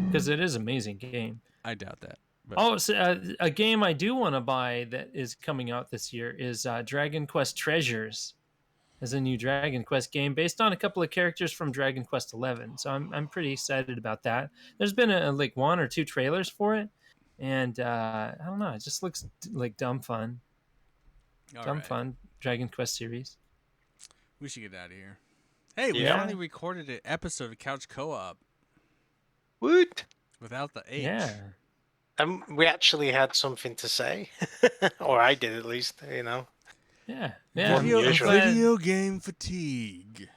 because it is an amazing game. I doubt that. But Oh, so, a game I do want to buy that is coming out this year is Dragon Quest Treasures. As a new Dragon Quest game based on a couple of characters from Dragon Quest XI, so I'm pretty excited about that. There's been like 1 or 2 trailers for it, and I don't know, it just looks like dumb fun. Fun Dragon Quest series. We should get out of here. Hey, we Yeah. finally recorded an episode of Couch Co-op Woot. without the H. Yeah. We actually had something to say, or I did at least. You know. Yeah. Video game fatigue.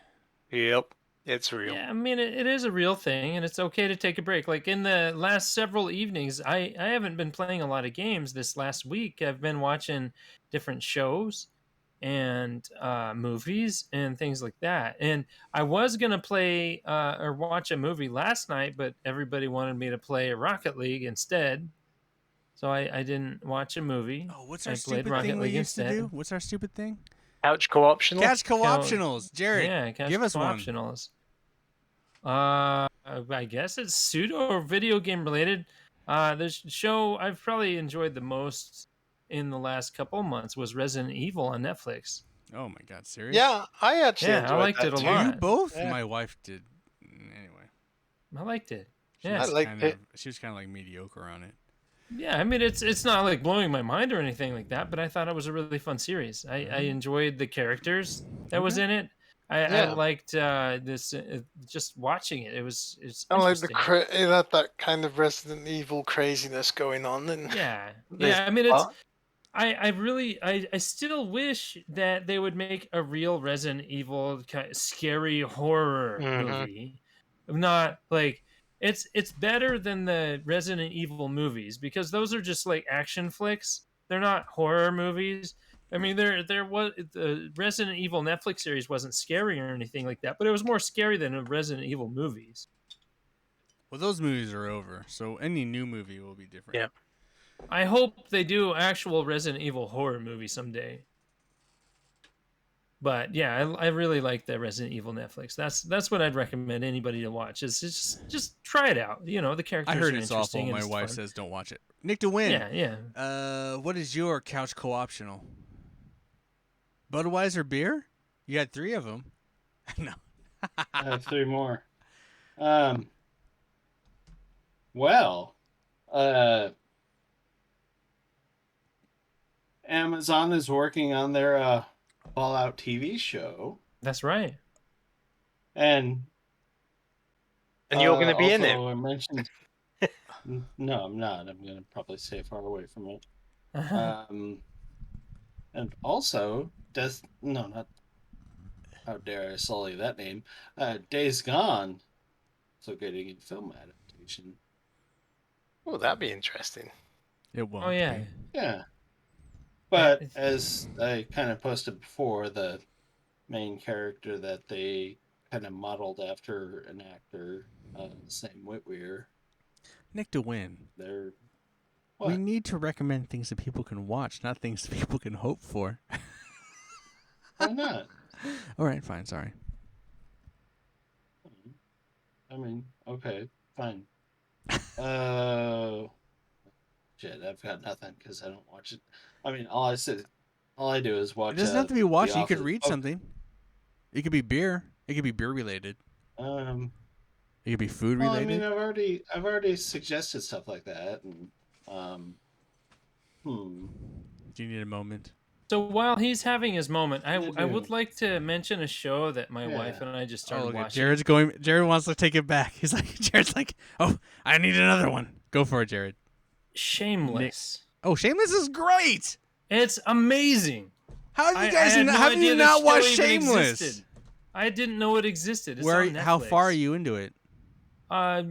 Yep, it's real. Yeah, I mean, it is a real thing, and it's okay to take a break. Like in the last several evenings, I haven't been playing a lot of games this last week. I've been watching different shows and movies and things like that. And I was going to play or watch a movie last night, but everybody wanted me to play Rocket League instead. So I didn't watch a movie. Oh, what's our I played stupid Rocket thing we League used to instead. do? What's our stupid thing? Couch co-optional. Couch co-optionals. Jared, Yeah, give us one. optionals. I guess it's pseudo or video game related. The show I've probably enjoyed the most in the last couple of months was Resident Evil on Netflix. Oh my god, serious? Yeah, I actually Yeah, I enjoyed liked that it a too. lot. You both? Yeah. My wife did. Anyway. I liked it. She Yeah, was I liked kind it. of- She was kind of like mediocre on it. yeah. I mean, it's not like blowing my mind or anything like that, but I thought it was a really fun series. I enjoyed the characters that was in it. I Yeah. liked this. Just watching it, it's. I like the interesting. it had that kind of Resident Evil craziness going on, and Yeah, There's yeah. I mean, it's. plot. I still wish that they would make a real Resident Evil kind of scary horror Mhm. movie. Not like it's better than the Resident Evil movies because those are just like action flicks. They're not horror movies. I mean, there was the Resident Evil Netflix series wasn't scary or anything like that, but it was more scary than the Resident Evil movies. Well, those movies are over, so any new movie will be different. Yeah. I hope they do actual Resident Evil horror movie someday. But yeah, I really like the Resident Evil Netflix. That's what I'd recommend anybody to watch. Is just try it out. You know, the characters I heard are it's interesting. awful. and My it's wife fun. says don't watch it. Nick to win. Yeah. What is your couch co-optional? Budweiser beer? You had 3 of them. No. I have 3 more. Well, Amazon is working on their Fallout TV show, That's right. and you're going to be in it. also I mentioned. No, I'm not. I'm going to probably stay far away from it. And also, not. How dare I sully that name? Days Gone. So getting a film adaptation. Oh, that'd be interesting. It won't. Oh yeah. be. Yeah. But it's- as I kind of posted before, the main character that they kind of modeled after an actor, Sam Witwer, Nick to win. they're We what? need to recommend things that people can watch, not things that people can hope for. Why not? All right, fine. Sorry. I mean, okay, fine. Shit, I've got nothing because I don't watch it. I mean, all I do is watch. It doesn't have to be The watching. You could Office. read something. It could be beer. It could be beer related. Um, It could be food well, I related. mean, I've already suggested stuff like that, and Do you need a moment? So while he's having his moment, I do. would like to mention a show that my wife Yeah. and I just Oh, started look at watching. Jared wants to take it back. He's like, Jared's like, oh, I need another one. Go for it, Jared. Shameless. Oh, Shameless is great. It's amazing. How have you guys? had no How have idea you this not show watched even Shameless? existed. I didn't know it existed. It's Where? on How far are Netflix. you into it?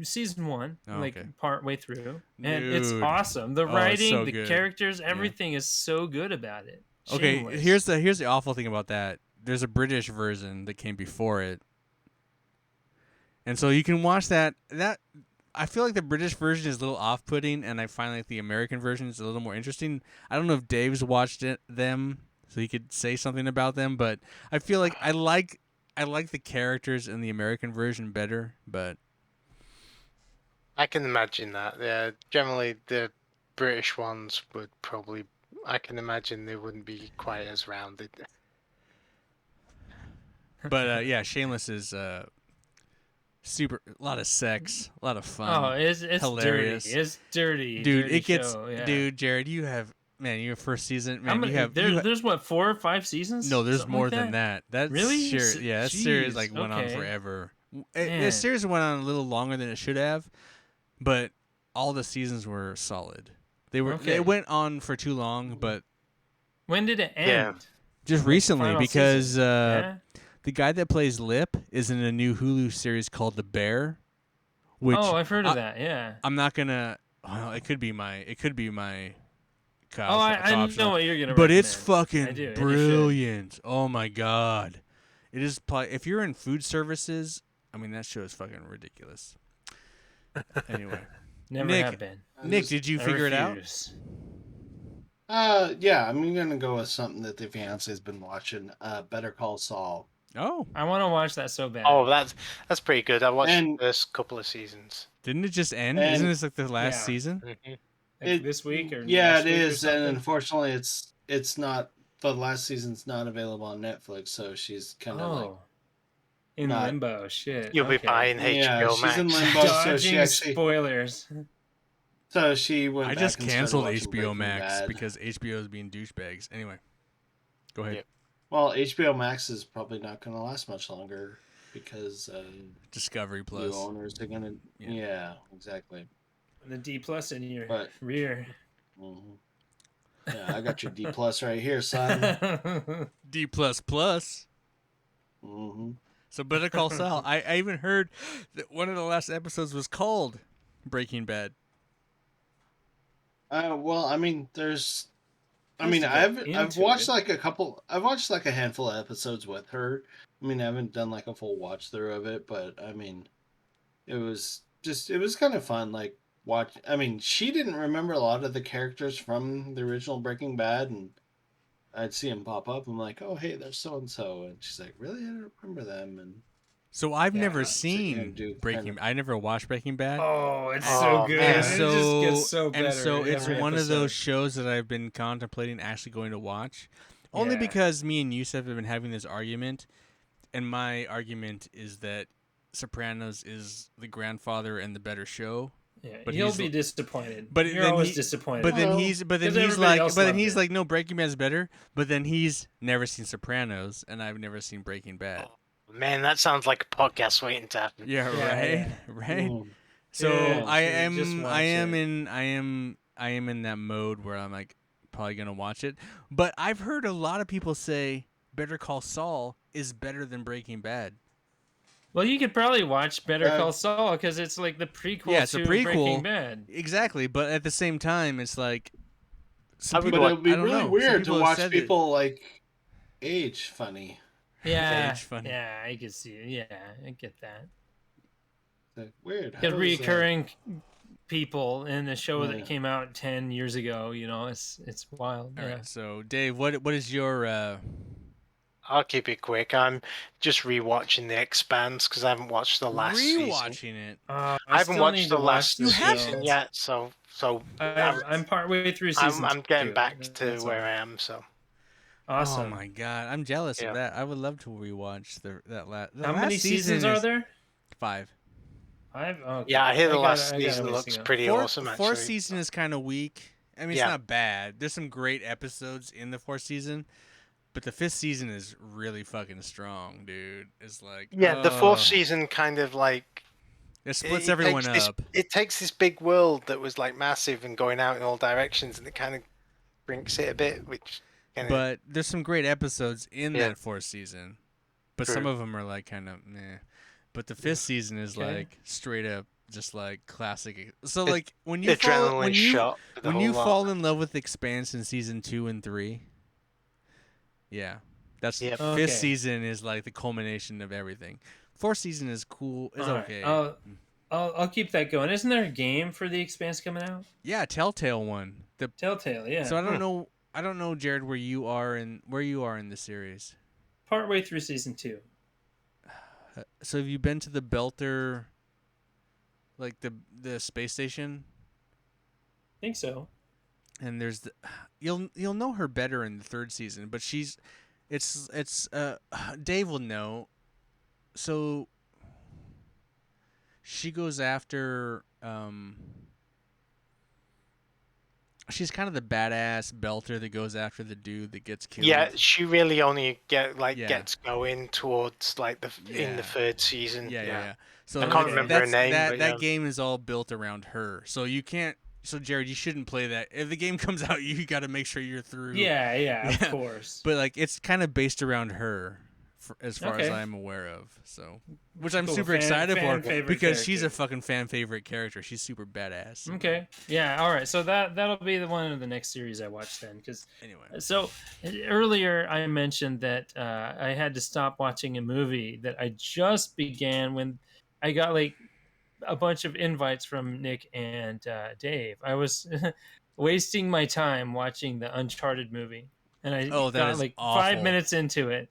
Season 1, Oh, like okay. part way through, and it's Dude. awesome. The Oh, it's writing, so the good. characters, everything is so good about it. Okay, Shameless. here's the awful thing about that. There's a British version that came before it, and so you can watch that. I feel like the British version is a little off-putting, and I find like the American version is a little more interesting. I don't know if Dave's watched them, so he could say something about them, but I feel like I like the characters in the American version better. But I can imagine that. Yeah, generally the British ones would probably. I can imagine they wouldn't be quite as rounded. yeah, Shameless is super, a lot of sex, a lot of fun. Oh, it's hilarious. dirty. It's dirty. Dude, dirty it gets show, yeah. dude, Jared, you have your first season, How man. many, there's what, 4 or 5 seasons? No, there's Something more like than that. That's Really? that series Jeez, like went on okay. forever. The Man. series went on a little longer than it should have, but all the seasons were solid. They Okay. went on for too long, but When did it end? Yeah. just Like, recently final because season? Yeah? the guy that plays Lip is in a new Hulu series called The Bear, which Oh, I've heard of that. Yeah. I'm not gonna. Well, it could be my. Oh, I know what you're gonna. But it's recommend. I fucking do, and you should. brilliant. Oh my god, it is. If you're in food services, I mean that show is fucking ridiculous. Anyway, Never Nick, have been. Nick, did you I figure it out? refuse. Yeah, I'm gonna go with something that the fiance's been watching. Better Call Saul. Oh, I want to watch that so bad. Oh, that's pretty good. I watched And- the first couple of seasons. didn't it just end? And- Isn't this like the last Yeah. season? Mm-hmm. Like this week or yeah, last it week or is, and something? unfortunately, it's not. The last season's not available on Netflix, so she's kind of like. Oh, in not- limbo. Shit. You'll be okay. buying Yeah, HBO she's Max. in limbo, so Dodging she actually. spoilers. So she went. I back just and started canceled watching HBO Breaking Max Bad. because HBO is being douchebags. Anyway, go ahead. Yep. Well, HBO Max is probably not going to last much longer because Discovery new Plus. owners are going to. Yeah. Yeah, exactly. The D plus in your But- rear. Mhm. Yeah, I got your D plus right here, son. D plus plus. hmm So Better Call Saul. I even heard that one of the last episodes was called Breaking Bad. Well, I mean, there's. I Just mean, to get I've into watched it. like a couple. I've watched like a handful of episodes with her. I mean, I haven't done like a full watch through of it, but I mean, it was kind of fun. Like watch. I mean, she didn't remember a lot of the characters from the original Breaking Bad, and I'd see them pop up. I'm like, oh hey, there's so and so, and she's like, really, I don't remember them, and So I've Yeah, never so you seen kinda do Breaking. kinda- I never watched Breaking Bad. Oh, it's Oh, so good. man. It just gets so better. and so it's every one of episode. those shows that I've been contemplating actually going to watch, only Yeah. because me and Yusef have been having this argument, and my argument is that Sopranos is the grandfather and the better show. Yeah, but he'll he's- be disappointed. but You're then always he- disappointed. But then Well, he's 'cause everybody else loved it. no, Breaking Bad's better. But then he's never seen Sopranos, and I've never seen Breaking Bad. Man, that sounds like a podcast waiting to happen. Yeah, Yeah, right, yeah. right. Mm. So Yeah, I so just am watch I am it. in that mode where I'm like probably gonna watch it. But I've heard a lot of people say Better Call Saul is better than Breaking Bad. Well, you could probably watch Better Uh, Call Saul because it's like the prequel Yeah, it's a to prequel. Breaking Bad. Exactly, but at the same time, it's like some I would people, But it would be I don't really know, some weird to people have watch said that- people like age funny. Yeah, Age funny. yeah, I can see it. Yeah, I get that. Like, weird. Get How is, reoccurring people in a show Yeah. that came out 10 years ago. You know, it's wild. All yeah. right, so Dave, what is your I'll keep it quick. I'm just rewatching The Expanse because I haven't watched the last season. rewatching it? I I haven't still watched need the to last watch the You season haven't? yet, so I'm partway through season. I'm getting two. back to That's where all. I am. So Awesome. Oh my god, I'm jealous Yeah. of that. I would love to rewatch the last. How many seasons are there? 5. Okay. yeah, I hear the gotta- last I gotta season ways looks to go. pretty awesome. Actually, Fourth season is kind of weak. I mean, it's Yeah. not bad. There's some great episodes in the fourth season, but the fifth season is really fucking strong, dude. It's like yeah, the fourth oh, season kind of like it splits it everyone takes up. It takes this big world that was like massive and going out in all directions, and it kind of shrinks it a bit, which kind of But there's some great episodes in Yeah. that fourth season, but some True. of them are like kind of meh. But the 5th season is Okay. like straight up just like classic. So like when you Adrenaline shot for the when whole you lot. fall in love with Expanse in season 2 and 3, yeah, that's Yep. 5th Okay. season is like the culmination of everything. 4th season is cool. It's All right. okay. I'll keep that going. Isn't there a game for the Expanse coming out? Yeah, Telltale one. Telltale, yeah. So I don't know, Jared, where you are in the series. Partway through season 2. So have you been to the Belter, like the space station? Think so. And there's you'll know her better in the 3rd season, but it's Dave will know. So she goes after she's kind of the badass Belter that goes after the dude that gets killed. Yeah, she really only Yeah. gets going towards like in the 3rd season. Yeah. So I can't remember her name, That but yeah. game is all built around her. So you can't. So Jared, you shouldn't play that. If the game comes out, you got to make sure you're through. Yeah, of course. But like, it's kind of based around her, as far as Okay. I'm aware of. So, which I'm Cool. super Fan excited for favorite because she's a character. fucking fan favorite character. She's super badass. Okay. Yeah. All right. So that'll be the one of the next series I watch then. Because Anyway, so earlier I mentioned that I had to stop watching a movie that I just began when I got like a bunch of invites from Nick and Dave. I was wasting my time watching the Uncharted movie, and I that got is like awful. 5 minutes into it,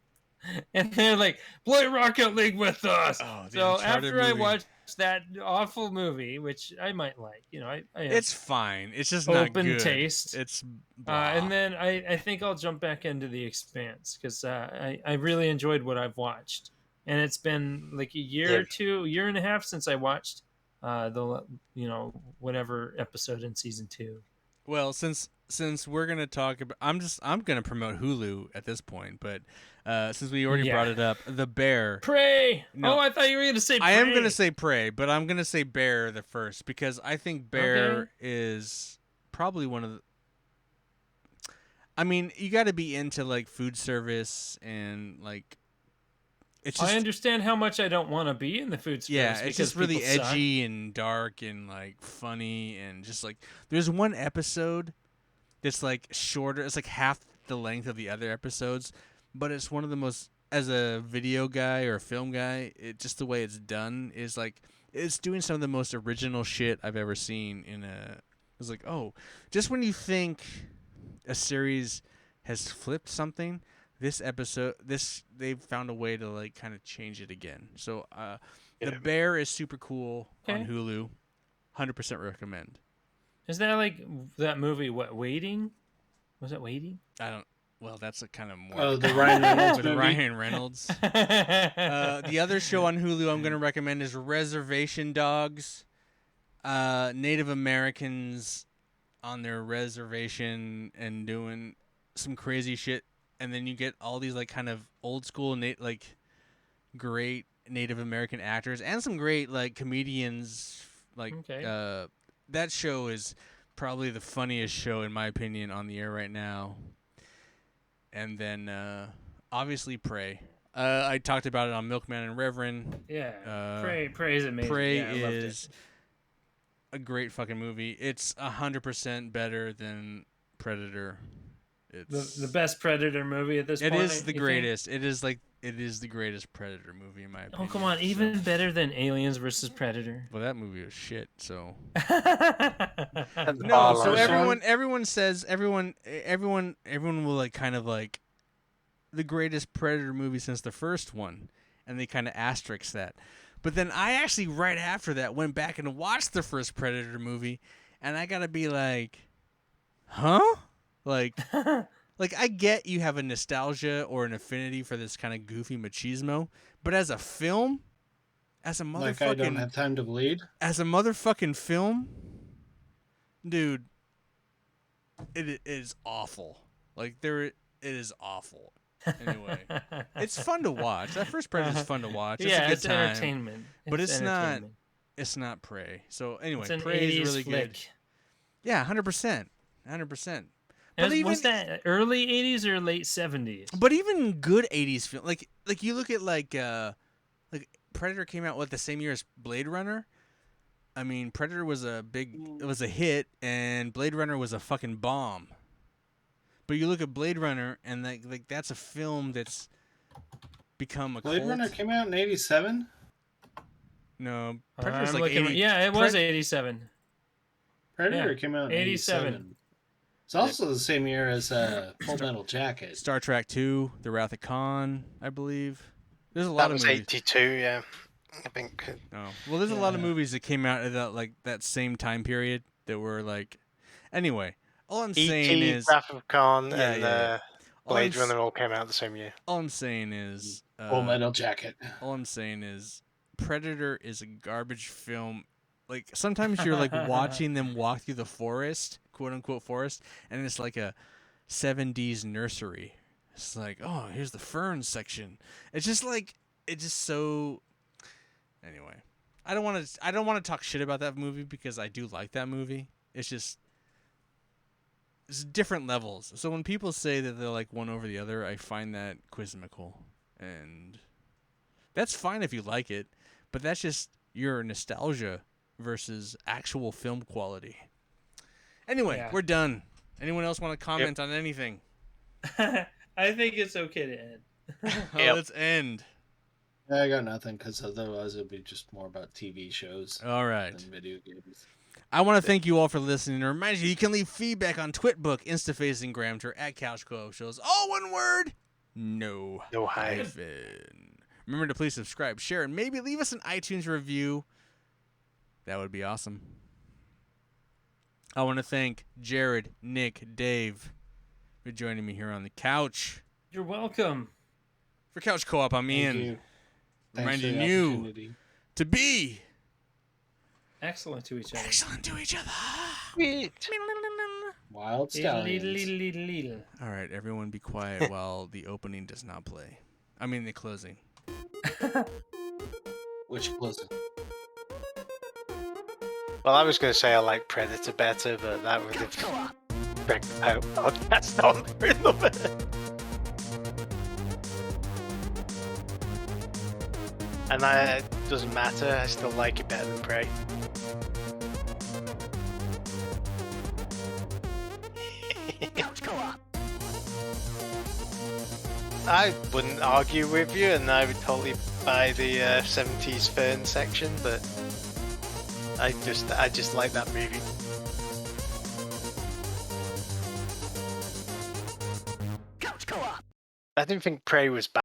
and they're like, "Play Rocket League with us." Oh, the So Uncharted after I movie. watched that awful movie, which I might like, I have it's fine. It's just not open good. taste. It's blah. and then I think I'll jump back into The Expanse because I really enjoyed what I've watched, and it's been like a year or two, year and a half since I watched the whatever episode in season 2. Well, since we're gonna talk about, I'm gonna promote Hulu at this point, but since we already Yeah. brought it up, The Bear. Prey. No. Oh, I thought you were gonna say. Prey. I am gonna say Prey, but I'm gonna say Bear the first because I think Bear Okay. is probably one of the. I mean, you got to be into like food service and like. It's just, I understand how much I don't want to be in the food service. yeah, it's because just really people suck. edgy and dark and like funny and just like there's one episode that's like shorter. It's like half the length of the other episodes, but it's one of the most, as a video guy or a film guy, it just the way it's done is like it's doing some of the most original shit I've ever seen in a. It's like, oh, just when you think a series has flipped something, this episode, they've found a way to like kind of change it again. So The Bear is super cool on Okay. Hulu. 100% recommend. Is that like that movie? What, Waiting? Was it Waiting? I don't. Well, that's a kind of more. Oh, the Ryan Reynolds with movie. Ryan Reynolds. The other show on Hulu I'm going to recommend is Reservation Dogs. Native Americans on their reservation and doing some crazy shit, and then you get all these like kind of old school like great Native American actors and some great like comedians. Like Okay. that show is probably the funniest show in my opinion on the air right now. And then obviously Prey. I talked about it on Milkman and Reverend. Yeah. Prey is amazing. Prey Yeah, I loved it. is a great fucking movie. It's 100% better than Predator. It's The best Predator movie at this It point. is the you think? greatest. It is the greatest Predator movie in my opinion. Oh come on! So- Even better than Aliens versus Predator. well, that movie was shit. So And the no. bar So line. everyone says everyone will like kind of like the greatest Predator movie since the first one, and they kind of asterisk that. But then I actually right after that went back and watched the first Predator movie, and I gotta be like, huh? Like I get you have a nostalgia or an affinity for this kind of goofy machismo, but as a film, as a Like I don't motherfucking have time to bleed. as a motherfucking film, dude, it is awful. Like it is awful. Anyway, it's fun to watch. That first Predator's fun to watch. It's yeah, a good it's time. entertainment. But it's not- entertainment. It's not Prey. So anyway, It's an Prey 80s is really flick. good. Yeah, 100%. 100%. But Was even that early 80s or late 70s? but even good 80s film like you look at like Predator came out the same year as Blade Runner. I mean, Predator was a hit, and Blade Runner was a fucking bomb. But you look at Blade Runner, and like that's a film that's become a Blade cult. Runner came out in 87? No, Predator's I'm like looking 80. yeah, it was 87. Predator Yeah, came out in 87. 87. It's also the same year as Full Metal Jacket. Star Trek 2, The Wrath of Khan, I believe. There's a lot That of was movies. 82, yeah. I think. Oh, well, there's a lot of Yeah. movies that came out at that same time period that were like. Anyway, all I'm saying E.T., is, Wrath of Khan, Yeah, and yeah. all I'm Blade s- Runner all came out the same year. all I'm saying is, Full Metal Jacket. all I'm saying is, Predator is a garbage film. Like sometimes you're like watching them walk through the forest, quote unquote forest, and it's like a 70s nursery. It's like, oh, here's the ferns section. It's just so. Anyway, I don't want to talk shit about that movie because I do like that movie. It's different levels. So when people say that they're like one over the other, I find that quizzical, and that's fine if you like it, but that's just your nostalgia versus actual film quality. Anyway, Yeah. we're done. Anyone else want to comment on anything? I think it's okay to end. Yep. Let's end. I got nothing because otherwise it would be just more about TV shows All right. than video games. I want to thank you all for listening. And remind you can leave feedback on Twitbook, Instaface, and Gramter at Couch Co-op Shows. All one word. No hyphen. Remember to please subscribe, share, and maybe leave us an iTunes review. That would be awesome. I want to thank Jared, Nick, Dave for joining me here on the couch. You're welcome. For Couch Co-op, I'm Thank Ian. you. Thanks Reminding for the you opportunity. to be Excellent to each other. excellent to each other. Sweet. Wild Little, Stallions. little. All right, everyone be quiet while the opening does not play. I mean the closing. Which closing? Well, I was going to say I like Predator better, but that would have wrecked the whole podcast on there in a bit. And it doesn't matter, I still like it better than Prey. I wouldn't argue with you, and I would totally buy the 70s fern section, but I just like that movie. I didn't think Prey was bad.